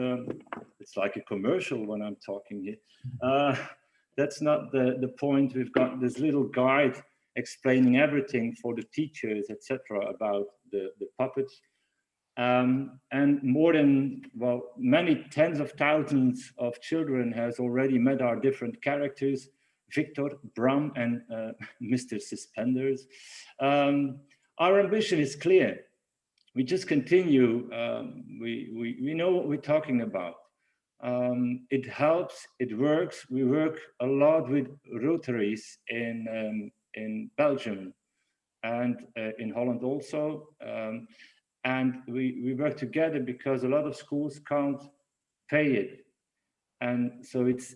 it's like a commercial when I'm talking here. That's not the point. We've got this little guide explaining everything for the teachers, etc., about the puppets. And more than, well, many tens of thousands of children has already met our different characters, Victor, Bram, and Mr. Suspenders. Our ambition is clear. We just continue. We know what we're talking about. It helps, it works. We work a lot with Rotaries in Belgium and in Holland also. And we work together because a lot of schools can't pay it. And so it's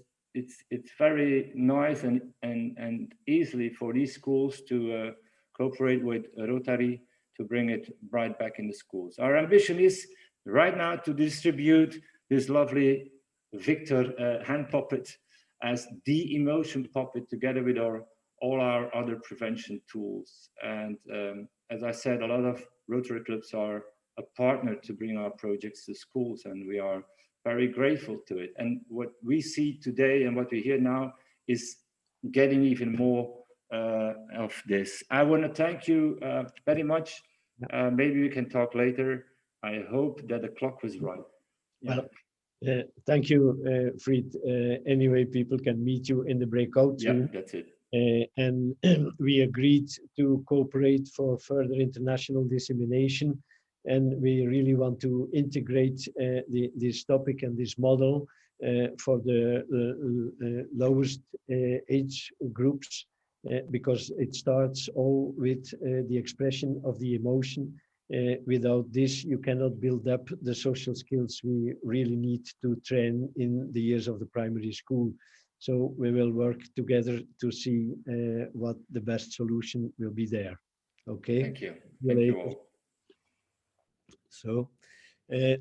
very nice and easily for these schools to cooperate with Rotary to bring it right back in the schools. Our ambition is right now to distribute this lovely Victor hand puppet as the emotion puppet together with all our other prevention tools. And as I said, a lot of Rotary clubs are a partner to bring our projects to schools, and we are very grateful to it. And what we see today and what we hear now is getting even more of this. I want to thank you very much. Maybe we can talk later. I hope that the clock was right. Yeah. Well, thank you, Fried. Anyway, people can meet you in the breakout room. Yeah, that's it. And we agreed to cooperate for further international dissemination. And we really want to integrate this topic and this model for the lowest age groups, because it starts all with the expression of the emotion. Without this, you cannot build up the social skills we really need to train in the years of the primary school. So we will work together to see what the best solution will be there. Okay. Thank you. Thank you all. So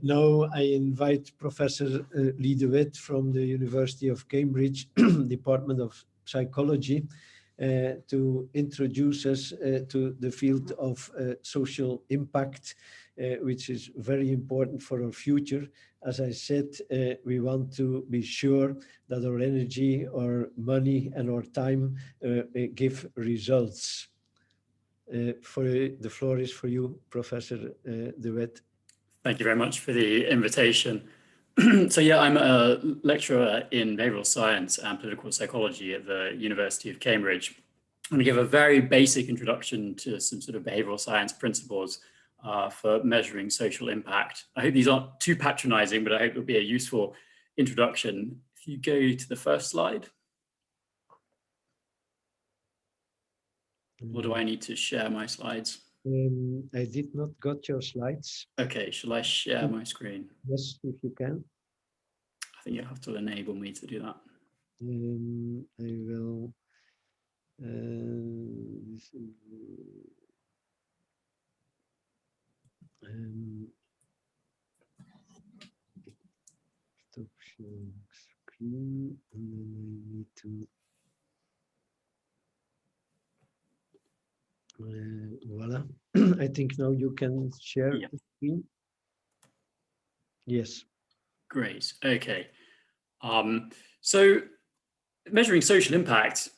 now I invite Professor Lee de Wit from the University of Cambridge, Department of Psychology, to introduce us to the field of social impact, which is very important for our future. As I said, we want to be sure that our energy, our money, and our time give results. The floor is for you, Professor de Wit. Thank you very much for the invitation. So yeah, I'm a lecturer in behavioral science and political psychology at the University of Cambridge. I'm going to give a very basic introduction to some sort of behavioral science principles for measuring social impact. I hope these aren't too patronizing, but I hope it'll be a useful introduction. If you go to the first slide. Or do I need to share my slides? I did not got your slides. Okay, shall I share my screen? Yes, if you can. think you'll have to enable me to do that. I will. Stop sharing screen, and then I need to. Voila. I think now you can share Yeah. the screen. Yes. Great. Okay. So measuring social impact,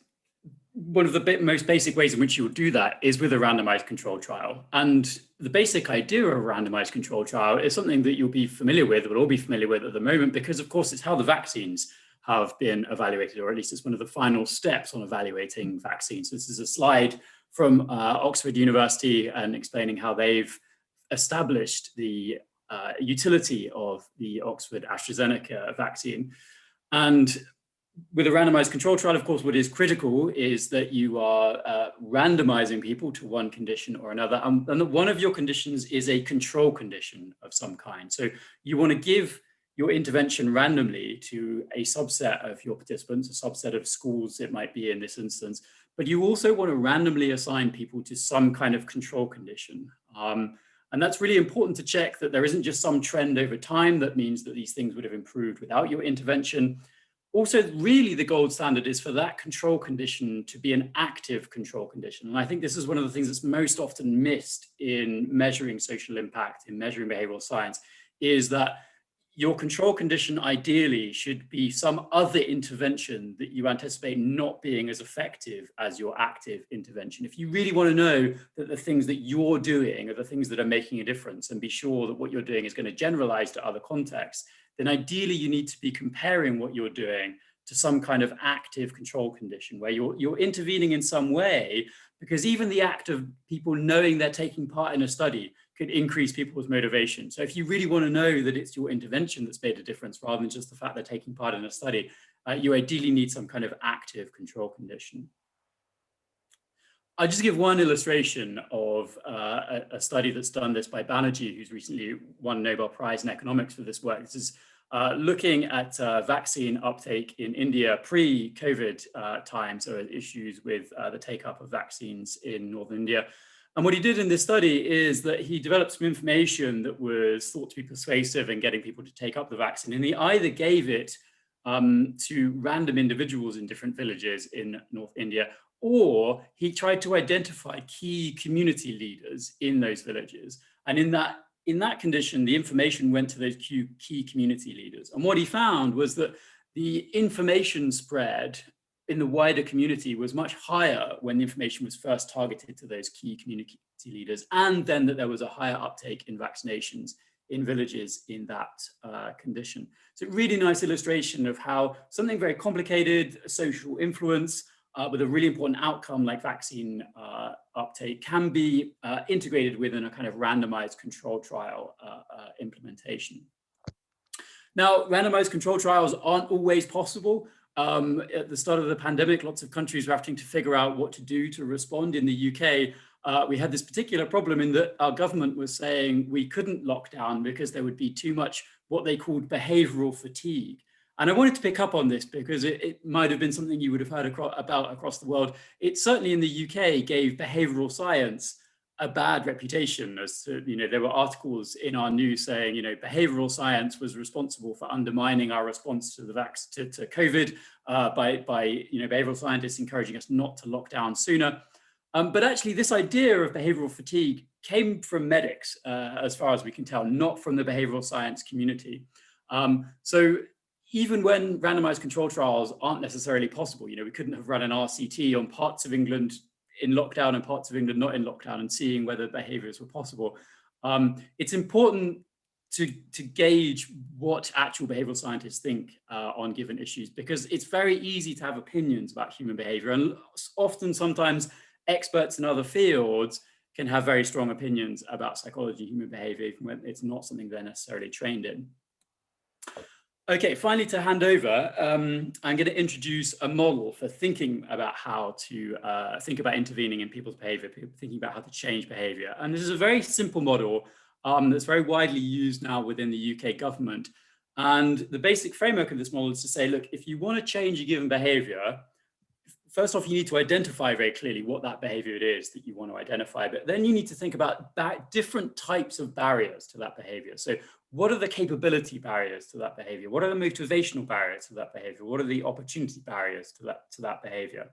one of the most basic ways in which you'll do that is with a randomized control trial. And the basic idea of a randomized control trial is something that you'll be familiar with, we'll all be familiar with at the moment, because of course it's how the vaccines have been evaluated, or at least it's one of the final steps on evaluating vaccines. This is a slide from Oxford University and explaining how they've established the utility of the Oxford AstraZeneca vaccine. And with a randomized control trial, of course, what is critical is that you are randomizing people to one condition or another. And one of your conditions is a control condition of some kind. So you want to give your intervention randomly to a subset of your participants, a subset of schools it might be in this instance, but you also want to randomly assign people to some kind of control condition. And that's really important to check that there isn't just some trend over time that means that these things would have improved without your intervention. Also, really the gold standard is for that control condition to be an active control condition. And I think this is one of the things that's most often missed in measuring social impact, in measuring behavioral science, is that your control condition ideally should be some other intervention that you anticipate not being as effective as your active intervention. If you really want to know that the things that you're doing are the things that are making a difference and be sure that what you're doing is going to generalize to other contexts, then ideally you need to be comparing what you're doing to some kind of active control condition where you're intervening in some way, because even the act of people knowing they're taking part in a study could increase people's motivation. So if you really want to know that it's your intervention that's made a difference rather than just the fact they're taking part in a study, you ideally need some kind of active control condition. I'll just give one illustration of a study that's done this by Banerjee, who's recently won Nobel Prize in economics for this work. This is looking at vaccine uptake in India pre-COVID times, so issues with the take-up of vaccines in northern India. And what he did in this study is that he developed some information that was thought to be persuasive in getting people to take up the vaccine. And he either gave it to random individuals in different villages in North India, or he tried to identify key community leaders in those villages. And in that condition, the information went to those key community leaders. And what he found was that the information spread in the wider community was much higher when the information was first targeted to those key community leaders, and then that there was a higher uptake in vaccinations in villages in that condition. So really nice illustration of how something very complicated, social influence, with a really important outcome like vaccine uptake can be integrated within a kind of randomized control trial implementation. Now, randomized control trials aren't always possible. At the start of the pandemic, lots of countries were having to figure out what to do to respond. In the UK, we had this particular problem in that our government was saying we couldn't lock down because there would be too much what they called behavioral fatigue. And I wanted to pick up on this because it might have been something you would have heard about across the world. It certainly in the UK gave behavioral science a bad reputation. As to, there were articles in our news saying, behavioral science was responsible for undermining our response to the to COVID by behavioral scientists encouraging us not to lock down sooner. But actually, this idea of behavioral fatigue came from medics, as far as we can tell, not from the behavioral science community. So even when randomized control trials aren't necessarily possible, we couldn't have run an RCT on parts of England in lockdown and parts of England not in lockdown and seeing whether behaviors were possible. It's important to gauge what actual behavioral scientists think on given issues, because it's very easy to have opinions about human behavior, and often sometimes experts in other fields can have very strong opinions about psychology, human behavior, even when it's not something they're necessarily trained in. Okay, finally, to hand over, I'm going to introduce a model for thinking about how to think about intervening in people's behavior, thinking about how to change behavior. And this is a very simple model that's very widely used now within the UK government. And the basic framework of this model is to say, look, if you want to change a given behavior, first off, you need to identify very clearly what that behavior it is that you want to identify, but then you need to think about different types of barriers to that behavior. So what are the capability barriers to that behavior? What are the motivational barriers to that behavior? What are the opportunity barriers to that behavior?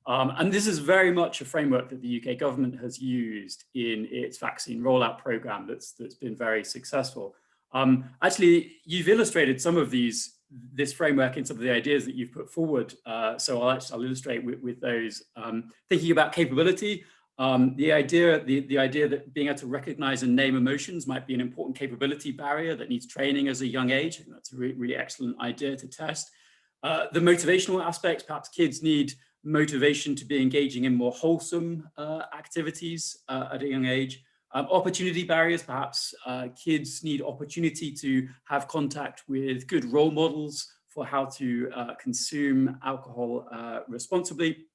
And this is very much a framework that the UK government has used in its vaccine rollout program that's been very successful. Actually, you've illustrated some of this framework in some of the ideas that you've put forward. So I'll illustrate with those. Thinking about capability, the idea that being able to recognize and name emotions might be an important capability barrier that needs training as a young age. And that's a really excellent idea to test. The motivational aspects, perhaps kids need motivation to be engaging in more wholesome activities at a young age. Opportunity barriers, perhaps kids need opportunity to have contact with good role models for how to consume alcohol responsibly.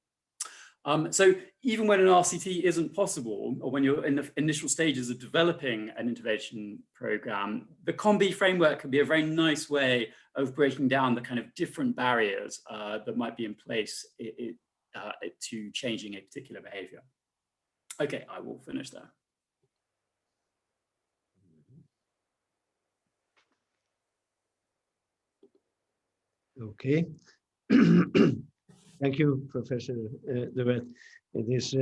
So even when an RCT isn't possible, or when you're in the initial stages of developing an intervention program, the COMBI framework can be a very nice way of breaking down the kind of different barriers that might be in place to changing a particular behavior. Okay, I will finish there. Okay. Thank you, Professor De Wet. It is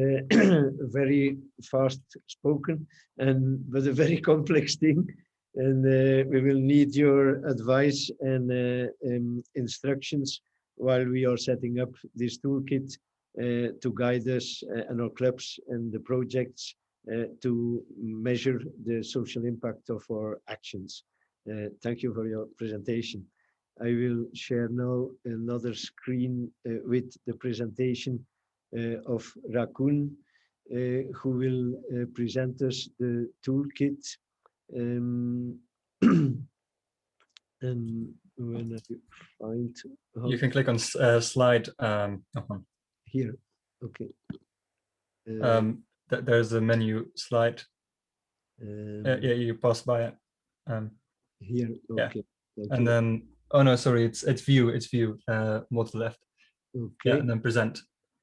very fast spoken, but a very complex thing. And we will need your advice and instructions while we are setting up this toolkit to guide us and our clubs and the projects to measure the social impact of our actions. Thank you for your presentation. I will share now another screen with the presentation of Raccoon, who will present us the toolkit. And when I find... You can click on slide. Here, okay. There's a menu slide. Yeah, you pass by it. Here, okay. Yeah. And then, oh no, sorry, it's view, more to the left. Okay. Yeah, and then present.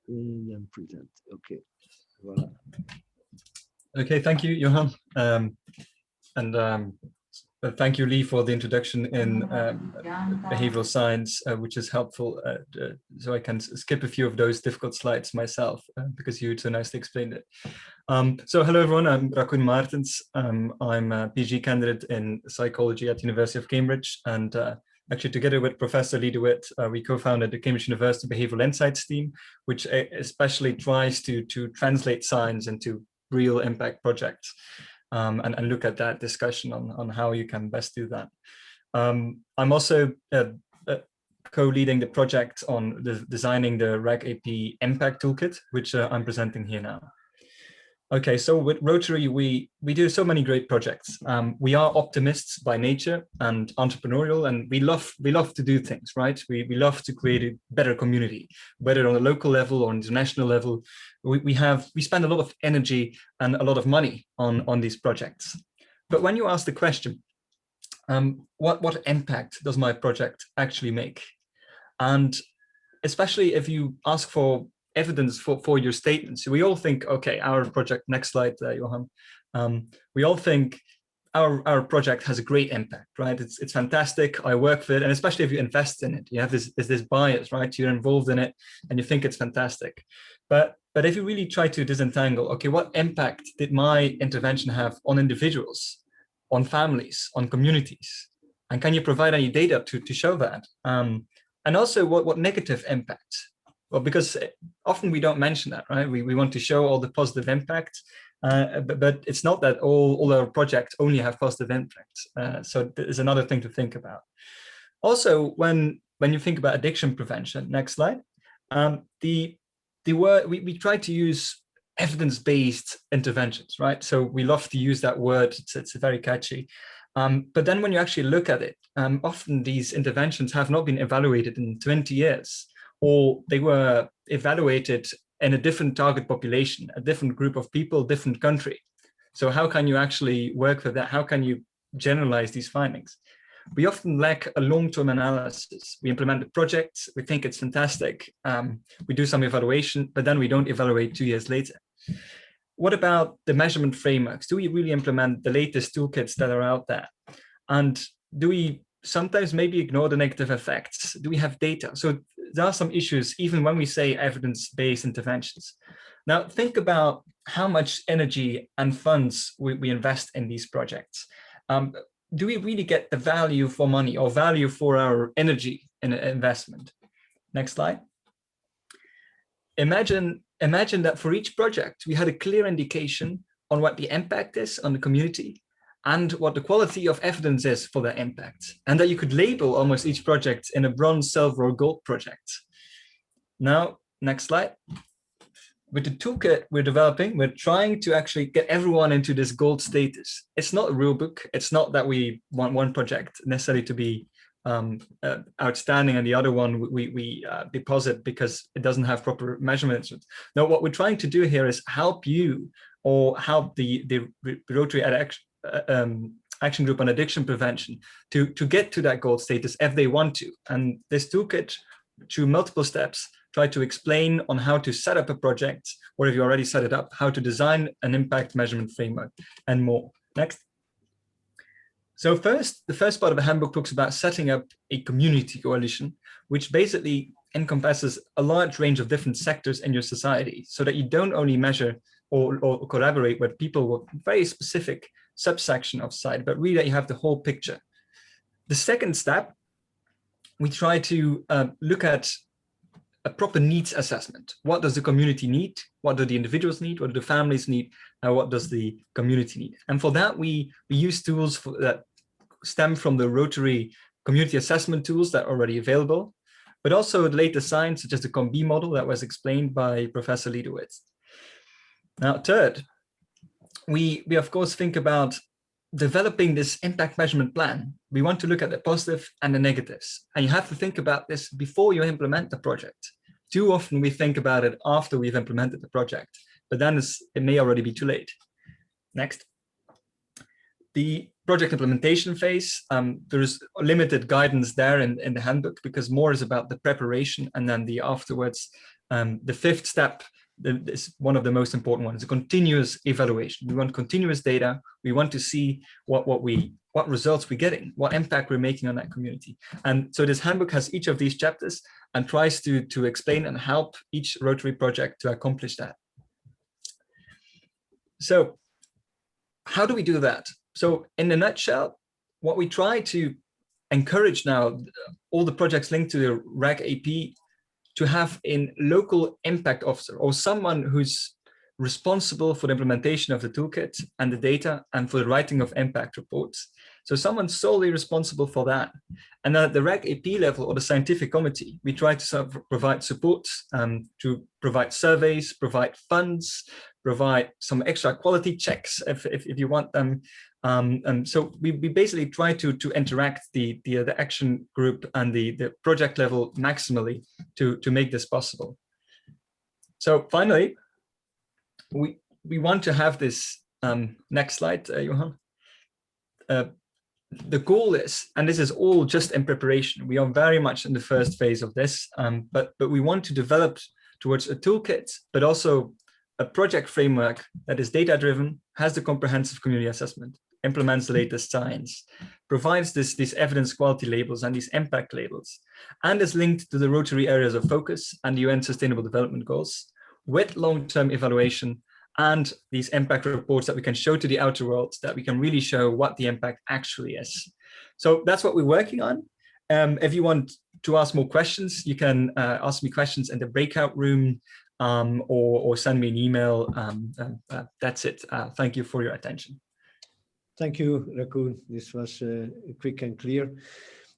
And then present, okay. Voila. Okay, thank you, Johan. Thank you, Lee, for the introduction in behavioral science, which is helpful. So I can skip a few of those difficult slides myself because you so nicely explained it. So hello, everyone. I'm Raccoon Martens. I'm a PhD candidate in psychology at the University of Cambridge. And actually, together with Professor Lee De Wet, we co-founded the Cambridge University Behavioral Insights team, which especially tries to translate science into real impact projects. And look at that discussion on how you can best do that. I'm also co-leading the project on designing the RAG-AP Impact Toolkit, which I'm presenting here now. Okay, so with Rotary, we do so many great projects. We are optimists by nature and entrepreneurial, and we love to do things, right? We love to create a better community, whether on a local level or international level. We spend a lot of energy and a lot of money on these projects. But when you ask the question, what impact does my project actually make? And especially if you ask for evidence for your statements, we all think, okay, our project, next slide, Johan. We all think our project has a great impact, right? It's fantastic. I work for it, and especially if you invest in it, you have this bias, right? You're involved in it, and you think it's fantastic. But if you really try to disentangle, okay, what impact did my intervention have on individuals, on families, on communities, and can you provide any data to show that? And also, what negative impact? Well, because often we don't mention that, right? We want to show all the positive impacts, but it's not that all our projects only have positive impacts. So there's another thing to think about. Also, when you think about addiction prevention, next slide, the word we try to use evidence-based interventions, right? So we love to use that word. It's very catchy. But then when you actually look at it, often these interventions have not been evaluated in 20 years. Or they were evaluated in a different target population, a different group of people, different country. So how can you actually work with that? How can you generalize these findings? we often lack a long-term analysis. We implement the project, we think it's fantastic, we do some evaluation, but then we don't evaluate 2 years later. What about the measurement frameworks? Do we really implement the latest toolkits that are out there? And do we sometimes maybe ignore the negative effects? Do we have data? So there are some issues, even when we say evidence-based interventions. Now, think about how much energy and funds we invest in these projects. Do we really get the value for money or value for our energy in an investment? Next slide. Imagine that for each project, we had a clear indication on what the impact is on the community and what the quality of evidence is for their impact, and that you could label almost each project in a bronze, silver, or gold project. Now, next slide. With the toolkit we're developing, we're trying to actually get everyone into this gold status. It's not a rule book. It's not that we want one project necessarily to be outstanding and the other one we deposit because it doesn't have proper measurements. No, what we're trying to do here is help you or help the Rotary Action Group on Addiction Prevention to get to that gold status if they want to. And this toolkit, through multiple steps, try to explain on how to set up a project, or if you already set it up, how to design an impact measurement framework and more. Next. So first, the first part of the handbook talks about setting up a community coalition, which basically encompasses a large range of different sectors in your society, so that you don't only measure or collaborate with people with very specific subsection of society, but really that you have the whole picture. The second step, we try to look at a proper needs assessment. What does the community need? What do the individuals need? What do the families need? And what does the community need? And for that, we use tools that stem from the Rotary community assessment tools that are already available, but also the latest science, such as the COM-B model that was explained by Professor Liedewitz. Now, third, we of course think about developing this impact measurement plan. We want to look at the positive and the negatives. And you have to think about this before you implement the project. Too often we think about it after we've implemented the project, but then it may already be too late. Next. The project implementation phase, there's limited guidance there in the handbook because more is about the preparation and then the afterwards. The fifth step is one of the most important ones, a continuous evaluation. We want continuous data. We want to see what results we're getting, what impact we're making on that community. And so this handbook has each of these chapters and tries to explain and help each Rotary project to accomplish that. So how do we do that? So in a nutshell, what we try to encourage now, all the projects linked to the RAG AP, to have a local impact officer or someone who's responsible for the implementation of the toolkit and the data and for the writing of impact reports. So someone solely responsible for that. And then at the RAG AP level or the scientific committee, we try to provide support, to provide surveys, provide funds, provide some extra quality checks if you want them. And so we basically try to interact the action group and the project level maximally to make this possible. So finally, we want to have this next slide, Johan. The goal is, and this is all just in preparation, we are very much in the first phase of this, but we want to develop towards a toolkit, but also a project framework that is data-driven, has the comprehensive community assessment, implements the latest science, provides these evidence quality labels and these impact labels, and is linked to the Rotary areas of focus and the UN Sustainable Development Goals, with long-term evaluation and these impact reports that we can show to the outer world, that we can really show what the impact actually is. So that's what we're working on. If you want to ask more questions, you can ask me questions in the breakout room or send me an email. That's it. Thank you for your attention. Thank you, Raccoon. This was quick and clear.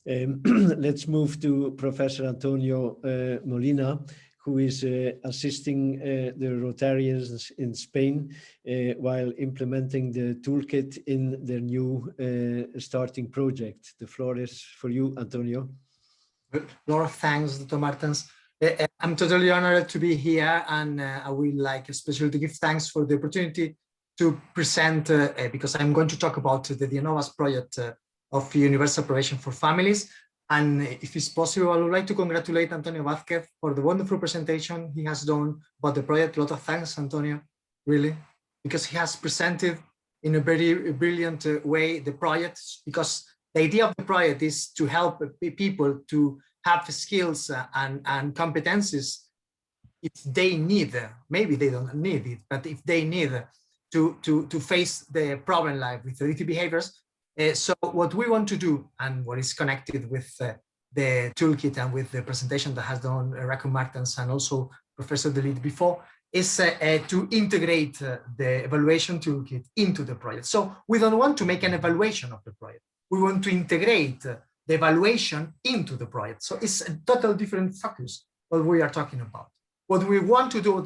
Let's move to Professor Antonio Molina, who is assisting the Rotarians in Spain while implementing the toolkit in their new starting project. The floor is for you, Antonio. A lot of thanks, Dr. Martens. I'm totally honored to be here, and I would like especially to give thanks for the opportunity to present, because I'm going to talk about the Dianovas project of universal provision for families. And if it's possible, I would like to congratulate Antonio Vázquez for the wonderful presentation he has done about the project. A lot of thanks, Antonio, really, because he has presented in a very brilliant way the project, because the idea of the project is to help people to have skills and competencies if they need, maybe they don't need it, but if they need to face the problem like with addictive behaviors. So what we want to do, and what is connected with the toolkit and with the presentation that has done Raku Martens and also Professor Delit before, is to integrate the evaluation toolkit into the project. So we don't want to make an evaluation of the project. We want to integrate the evaluation into the project. So it's a total different focus what we are talking about. What we want to do,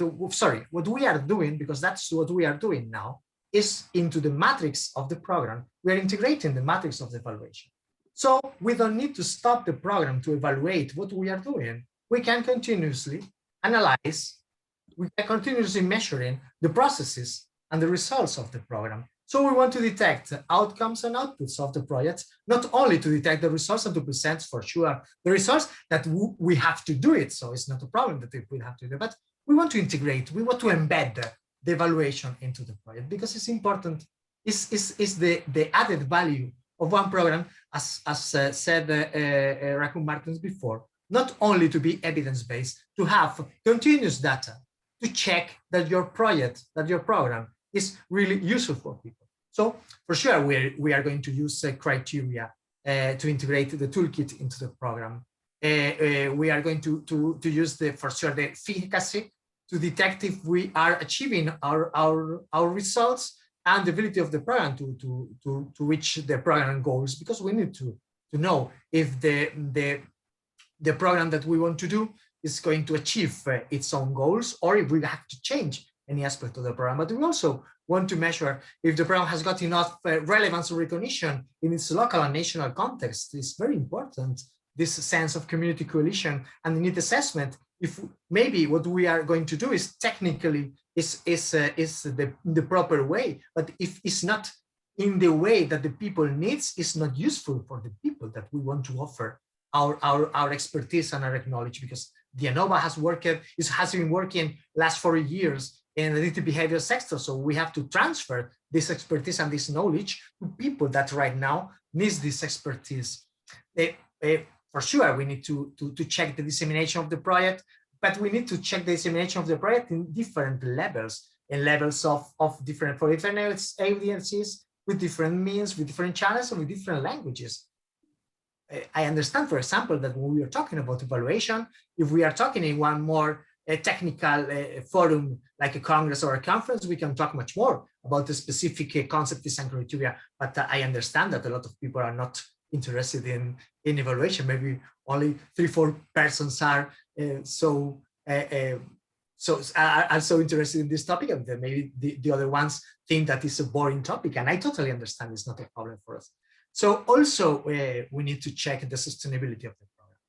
what we are doing, because that's what we are doing now, is into the matrix of the program. We are integrating the matrix of the evaluation. So we don't need to stop the program to evaluate what we are doing. We can continuously analyze, we can continuously measuring the processes and the results of the program. So we want to detect outcomes and outputs of the project, not only to detect the results and to present for sure the results that we have to do it. So it's not a problem that we have to do, but we want to integrate, we want to embed the evaluation into the project, because it's important, is the added value of one program, as said Raku Martens before, not only to be evidence-based, to have continuous data, to check that your project, that your program is really useful for people. So for sure, we are going to use criteria to integrate the toolkit into the program. We are going to use for sure the efficacy to detect if we are achieving our results and the ability of the program to reach the program goals, because we need to know if the program that we want to do is going to achieve its own goals, or if we have to change any aspect of the program. But we also want to measure if the program has got enough relevance or recognition in its local and national context. It's very important, this sense of community coalition and the need assessment. If maybe what we are going to do is technically is the proper way, but if it's not in the way that the people needs, it's not useful for the people that we want to offer our expertise and our knowledge, because Dianova has been working last 4 years in the addictive behavior sector. So we have to transfer this expertise and this knowledge to people that right now needs this expertise. For sure, we need to check the dissemination of the project, but we need to check the dissemination of the project in different levels, in levels of different audiences, with different means, with different channels, and with different languages. I understand, for example, that when we are talking about evaluation, if we are talking in one more technical forum, like a congress or a conference, we can talk much more about the specific concepts and criteria. But I understand that a lot of people are not interested in evaluation. Maybe only 3-4 persons are so interested in this topic, and then maybe the other ones think that it's a boring topic. And I totally understand it's not a problem for us. So also we need to check the sustainability of the program.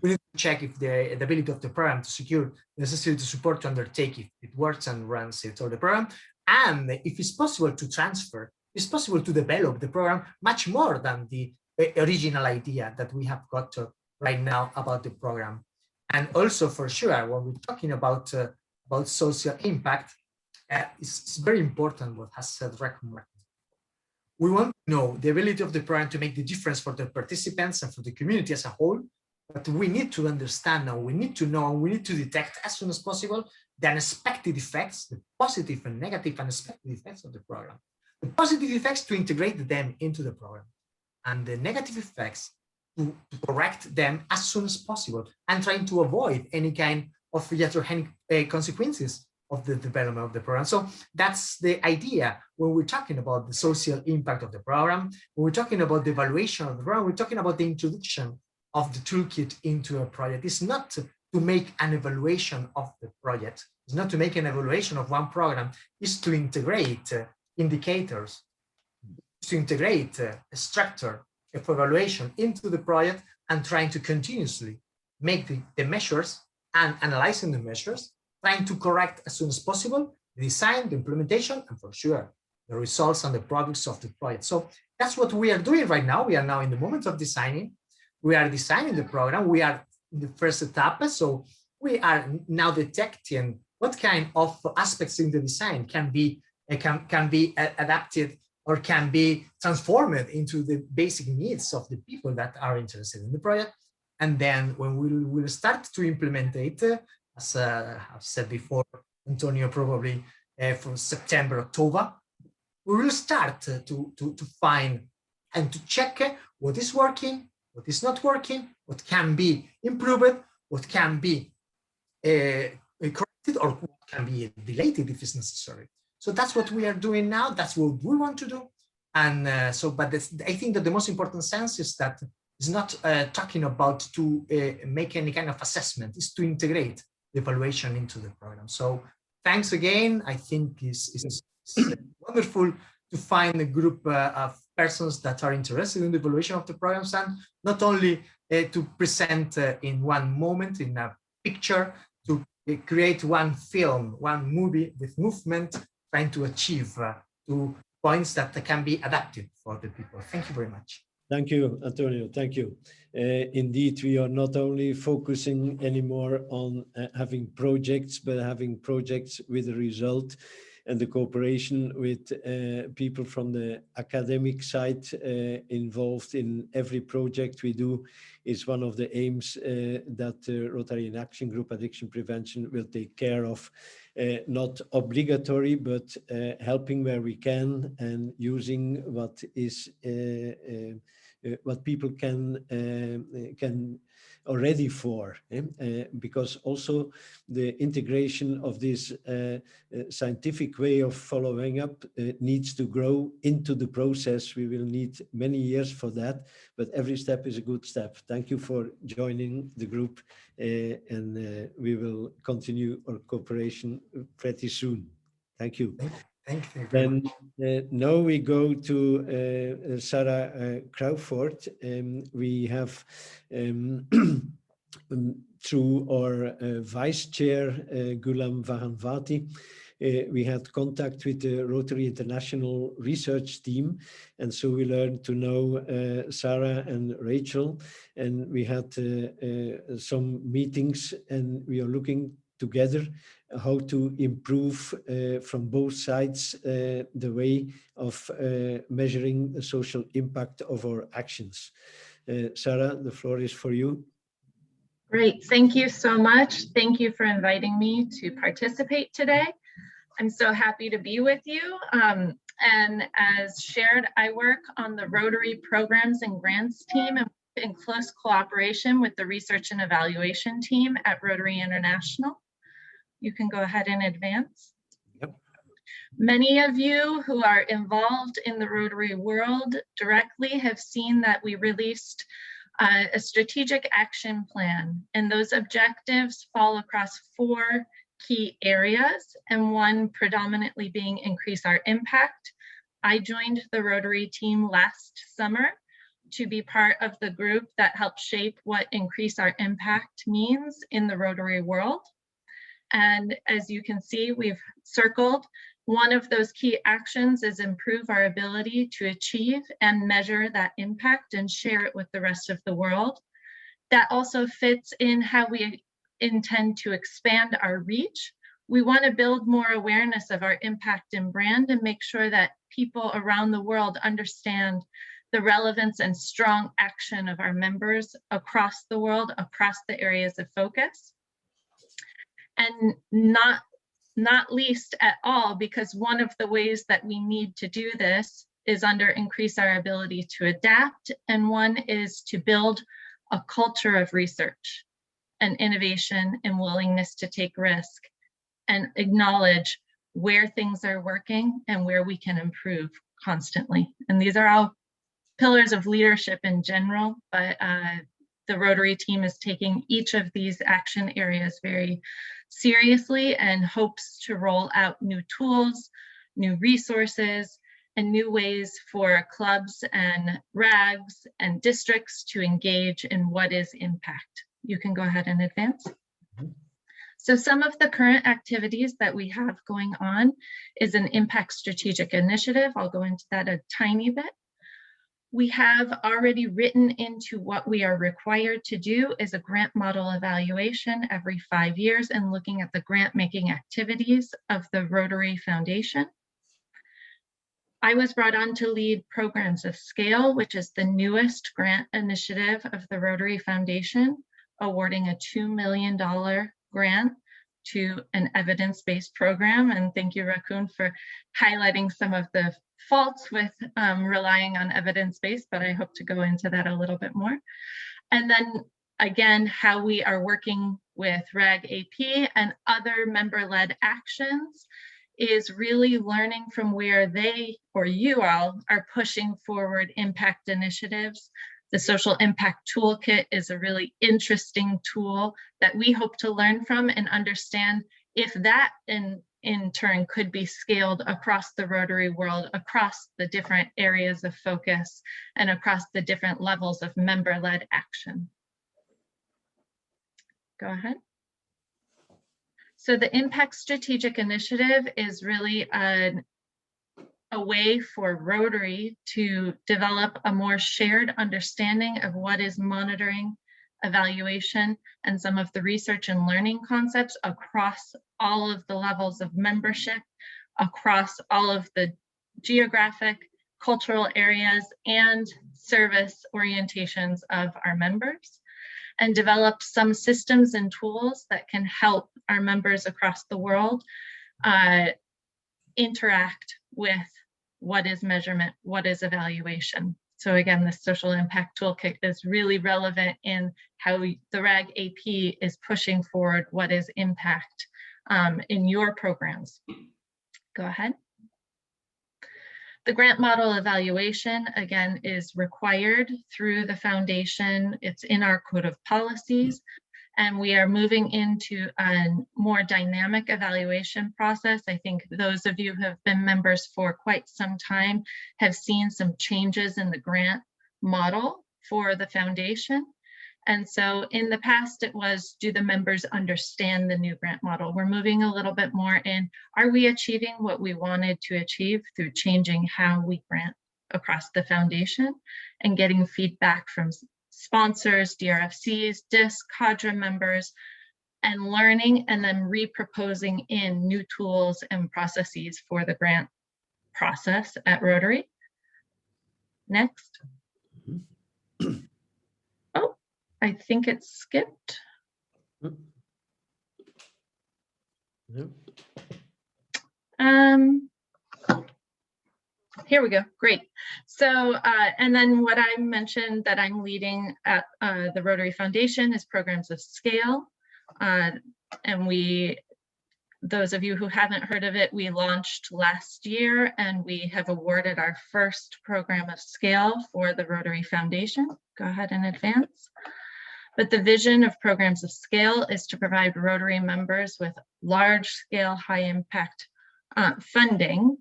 We need to check if the ability of the program to secure the necessary support to undertake if it works and runs it or the program, and if it's possible to transfer, it's possible to develop the program much more than the original idea that we have got right now about the program. And also, for sure, when we're talking about social impact, it's very important what has said Raku. We want to know the ability of the program to make the difference for the participants and for the community as a whole, but we need to understand now, we need to know, and we need to detect as soon as possible the unexpected effects, the positive and negative unexpected effects of the program. The positive effects to integrate them into the program, and the negative effects to correct them as soon as possible, and trying to avoid any kind of iatrogenic consequences of the development of the program. So that's the idea when we're talking about the social impact of the program. When we're talking about the evaluation of the program, we're talking about the introduction of the toolkit into a project. It's not to make an evaluation of the project. It's not to make an evaluation of one program. It's to integrate indicators, to integrate a structure of evaluation into the project, and trying to continuously make the measures and analyzing the measures, trying to correct as soon as possible the design, the implementation, and for sure, the results and the products of the project. So that's what we are doing right now. We are now in the moment of designing. We are designing the program. We are in the first etapa. So we are now detecting what kind of aspects in the design can be adapted or can be transformed into the basic needs of the people that are interested in the project. And then when we will start to implement it, as I've said before, Antonio, probably from September, October, we will start to find and to check what is working, what is not working, what can be improved, what can be corrected, or what can be deleted if it's necessary. So that's what we are doing now. That's what we want to do. And but I think that the most important sense is that it's not talking about to make any kind of assessment, it's to integrate the evaluation into the program. So thanks again. I think it's wonderful to find a group of persons that are interested in the evaluation of the programs, and not only to present in one moment in a picture, to create one film, one movie with movement, trying to achieve 2 points that can be adapted for the people. Thank you very much. Thank you, Antonio. Thank you. Indeed, we are not only focusing anymore on having projects, but having projects with a result, and the cooperation with people from the academic side involved in every project we do is one of the aims that the Rotary Action Group Addiction Prevention will take care of. Not obligatory, but helping where we can and using what is what people can are ready for, because also the integration of this scientific way of following up needs to grow into the process. We will need many years for that, but every step is a good step. Thank you for joining the group, and we will continue our cooperation pretty soon. Thank you. Thank you. Then now we go to Sarah Crawford. We have through our vice chair, Gulam Vahanvati, we had contact with the Rotary International research team. And so we learned to know Sarah and Rachel, and we had some meetings, and we are looking together how to improve from both sides the way of measuring the social impact of our actions. Sarah, the floor is for you. Great, thank you so much. Thank you for inviting me to participate today. I'm so happy to be with you. And as shared, I work on the Rotary Programs and Grants team in close cooperation with the Research and Evaluation team at Rotary International. You can go ahead and advance. Yep. Many of you who are involved in the Rotary world directly have seen that we released a strategic action plan, and those objectives fall across 4 key areas, and one predominantly being increase our impact. I joined the Rotary team last summer to be part of the group that helped shape what increase our impact means in the Rotary world. And as you can see, we've circled one of those key actions is improve our ability to achieve and measure that impact and share it with the rest of the world. That also fits in how we intend to expand our reach. We want to build more awareness of our impact and brand and make sure that people around the world understand the relevance and strong action of our members across the world, across the areas of focus. And not least at all, because one of the ways that we need to do this is under increase our ability to adapt, and one is to build a culture of research and innovation and willingness to take risk and acknowledge where things are working and where we can improve constantly. And these are all pillars of leadership in general, but the Rotary team is taking each of these action areas very seriously and hopes to roll out new tools, new resources, and new ways for clubs and RAGs and districts to engage in what is impact. You can go ahead and advance. So some of the current activities that we have going on is an impact strategic initiative. I'll go into that a tiny bit. we have already written into what we are required to do is a grant model evaluation every 5 years and looking at the grant making activities of the Rotary Foundation. I was brought on to lead Programs of Scale, which is the newest grant initiative of the Rotary Foundation, awarding a $2 million grant to an evidence-based program. And thank you, Raccoon, for highlighting some of the faults with relying on evidence-based, but I hope to go into that a little bit more. And then again, how we are working with RAG AP and other member-led actions is really learning from where they or you all are pushing forward impact initiatives. The Social Impact Toolkit is a really interesting tool that we hope to learn from and understand if that in turn could be scaled across the Rotary world, across the different areas of focus and across the different levels of member-led action. Go ahead. So the Impact Strategic Initiative is really a way for Rotary to develop a more shared understanding of what is monitoring, evaluation, and some of the research and learning concepts across all of the levels of membership, across all of the geographic, cultural areas, and service orientations of our members, and develop some systems and tools that can help our members across the world interact with what is measurement, what is evaluation. So again, the Social Impact Toolkit is really relevant in how the RAG AP is pushing forward what is impact in your programs. Go ahead. The grant model evaluation, again, is required through the foundation. It's in our code of policies, and we are moving into a more dynamic evaluation process. I think those of you who have been members for quite some time have seen some changes in the grant model for the foundation. And so in the past, it was, do the members understand the new grant model? We're moving a little bit more in, are we achieving what we wanted to achieve through changing how we grant across the foundation and getting feedback from sponsors, DRFCs, DISC, cadre members, and learning and then reproposing in new tools and processes for the grant process at Rotary. Next. Oh, I think it's skipped. Here we go, great. So, and then what I mentioned that I'm leading at the Rotary Foundation is Programs of Scale. And those of you who haven't heard of it, we launched last year and we have awarded our first program of scale for the Rotary Foundation. Go ahead and advance. But the vision of Programs of Scale is to provide Rotary members with large scale, high impact funding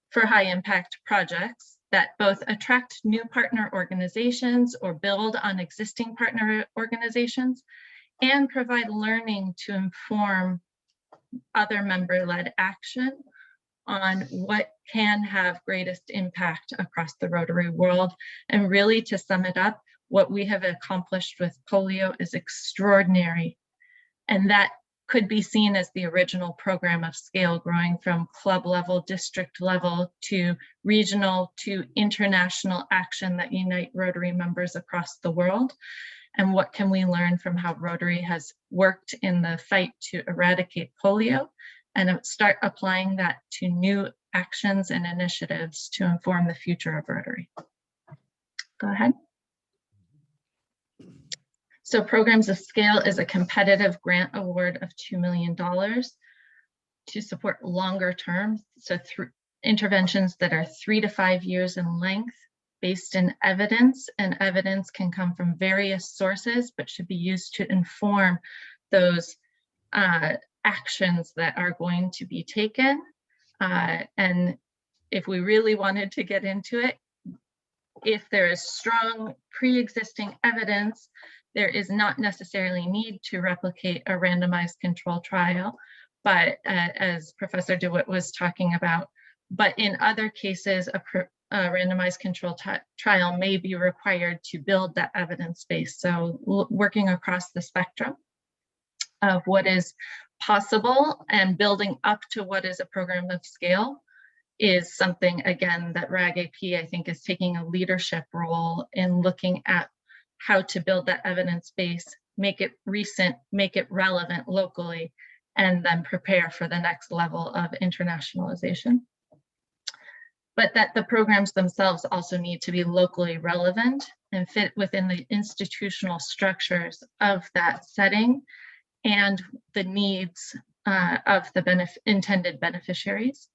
for high impact projects that both attract new partner organizations or build on existing partner organizations and provide learning to inform other member-led action on what can have greatest impact across the Rotary world. And really, to sum it up, what we have accomplished with polio is extraordinary. And that could be seen as the original program of scale, growing from club level, district level, to regional, to international action that unite Rotary members across the world. And what can we learn from how Rotary has worked in the fight to eradicate polio, and start applying that to new actions and initiatives to inform the future of Rotary. Go ahead. So Programs of Scale is a competitive grant award of $2 million to support longer term, so through interventions that are 3 to 5 years in length, based in evidence, and evidence can come from various sources, but should be used to inform those actions that are going to be taken. And if we really wanted to get into it, if there is strong pre-existing evidence, there is not necessarily need to replicate a randomized control trial. But as Professor DeWitt was talking about, but in other cases, a randomized control trial may be required to build that evidence base. So working across the spectrum of what is possible and building up to what is a program of scale is something, again, that RAG-AP, I think, is taking a leadership role in looking at how to build that evidence base, make it recent, make it relevant locally, and then prepare for the next level of internationalization. But that the programs themselves also need to be locally relevant and fit within the institutional structures of that setting and the needs of the intended beneficiaries.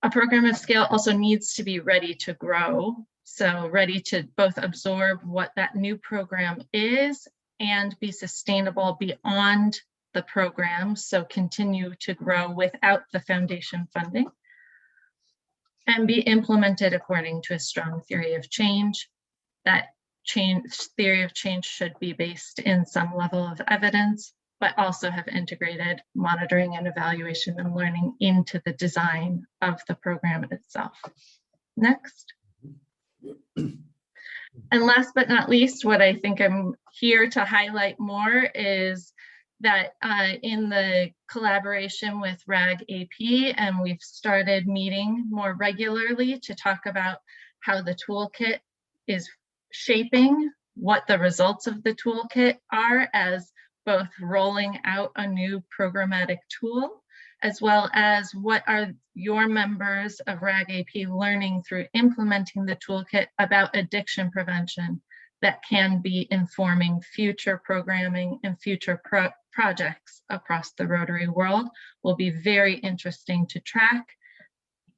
A program of scale also needs to be ready to grow, so ready to both absorb what that new program is and be sustainable beyond the program, so continue to grow without the foundation funding, and be implemented according to a strong theory of change. That theory of change should be based in some level of evidence, but also have integrated monitoring and evaluation and learning into the design of the program itself. Next. And last but not least, what I think I'm here to highlight more is that in the collaboration with RAG-AP, and we've started meeting more regularly to talk about how the toolkit is shaping what the results of the toolkit are, as both rolling out a new programmatic tool, as well as what are your members of RAG-AP learning through implementing the toolkit about addiction prevention that can be informing future programming and future projects across the Rotary world. Will be very interesting to track,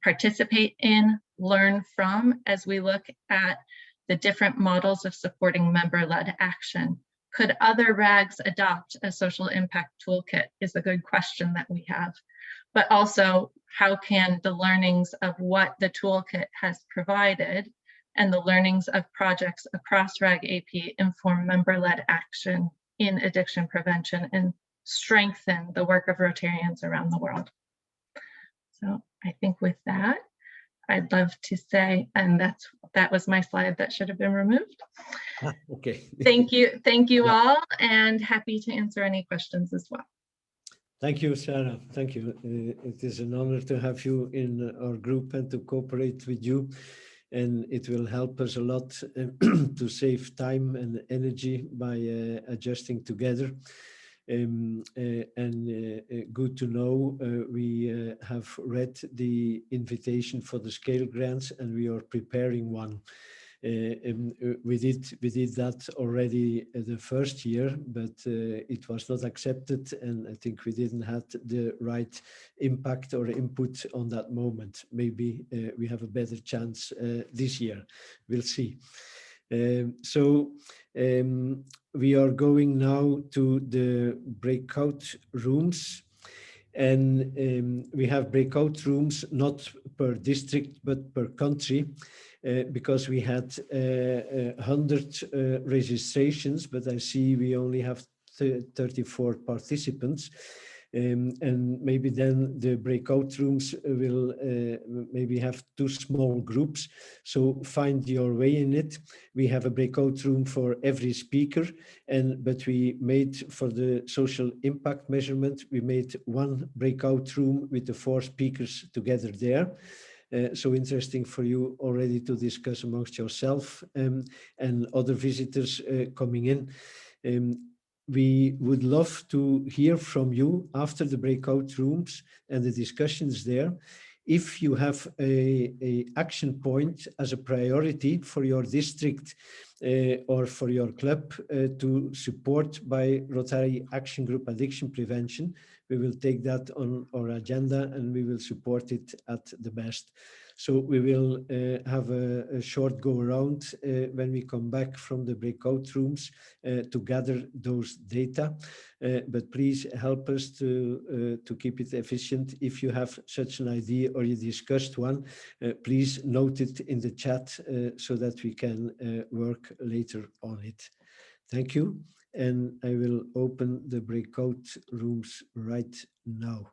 participate in, learn from as we look at the different models of supporting member-led action. Could other RAGs adopt a social impact toolkit is a good question that we have. But also, how can the learnings of what the toolkit has provided and the learnings of projects across RAG-AP inform member-led action in addiction prevention and strengthen the work of Rotarians around the world? So I think with that, I'd love to say, and that was my slide that should have been removed. Okay. Thank you Yeah. all, and happy to answer any questions as well. Thank you, Sarah. Thank you. It is an honor to have you in our group and to cooperate with you. And it will help us a lot to save time and energy by adjusting together. Good to know we have read the invitation for the scale grants and we are preparing one. We did that already the first year, but it was not accepted, and I think we didn't have the right impact or input on that moment. Maybe we have a better chance this year. We'll see. We are going now to the breakout rooms, and we have breakout rooms not per district but per country. Because we had 100 registrations, but I see we only have 34 participants. And maybe then the breakout rooms will maybe have 2 small groups. So find your way in it. We have a breakout room for every speaker, but we made for the social impact measurement, we made 1 breakout room with the 4 speakers together there. So interesting for you already to discuss amongst yourself and other visitors coming in. We would love to hear from you after the breakout rooms and the discussions there. If you have a action point as a priority for your district or for your club to support by Rotary Action Group Addiction Prevention, we will take that on our agenda and we will support it at the best. So we will have a short go around when we come back from the breakout rooms to gather those data. But please help us to keep it efficient. If you have such an idea or you discussed one, please note it in the chat so that we can work later on it. Thank you. And I will open the breakout rooms right now.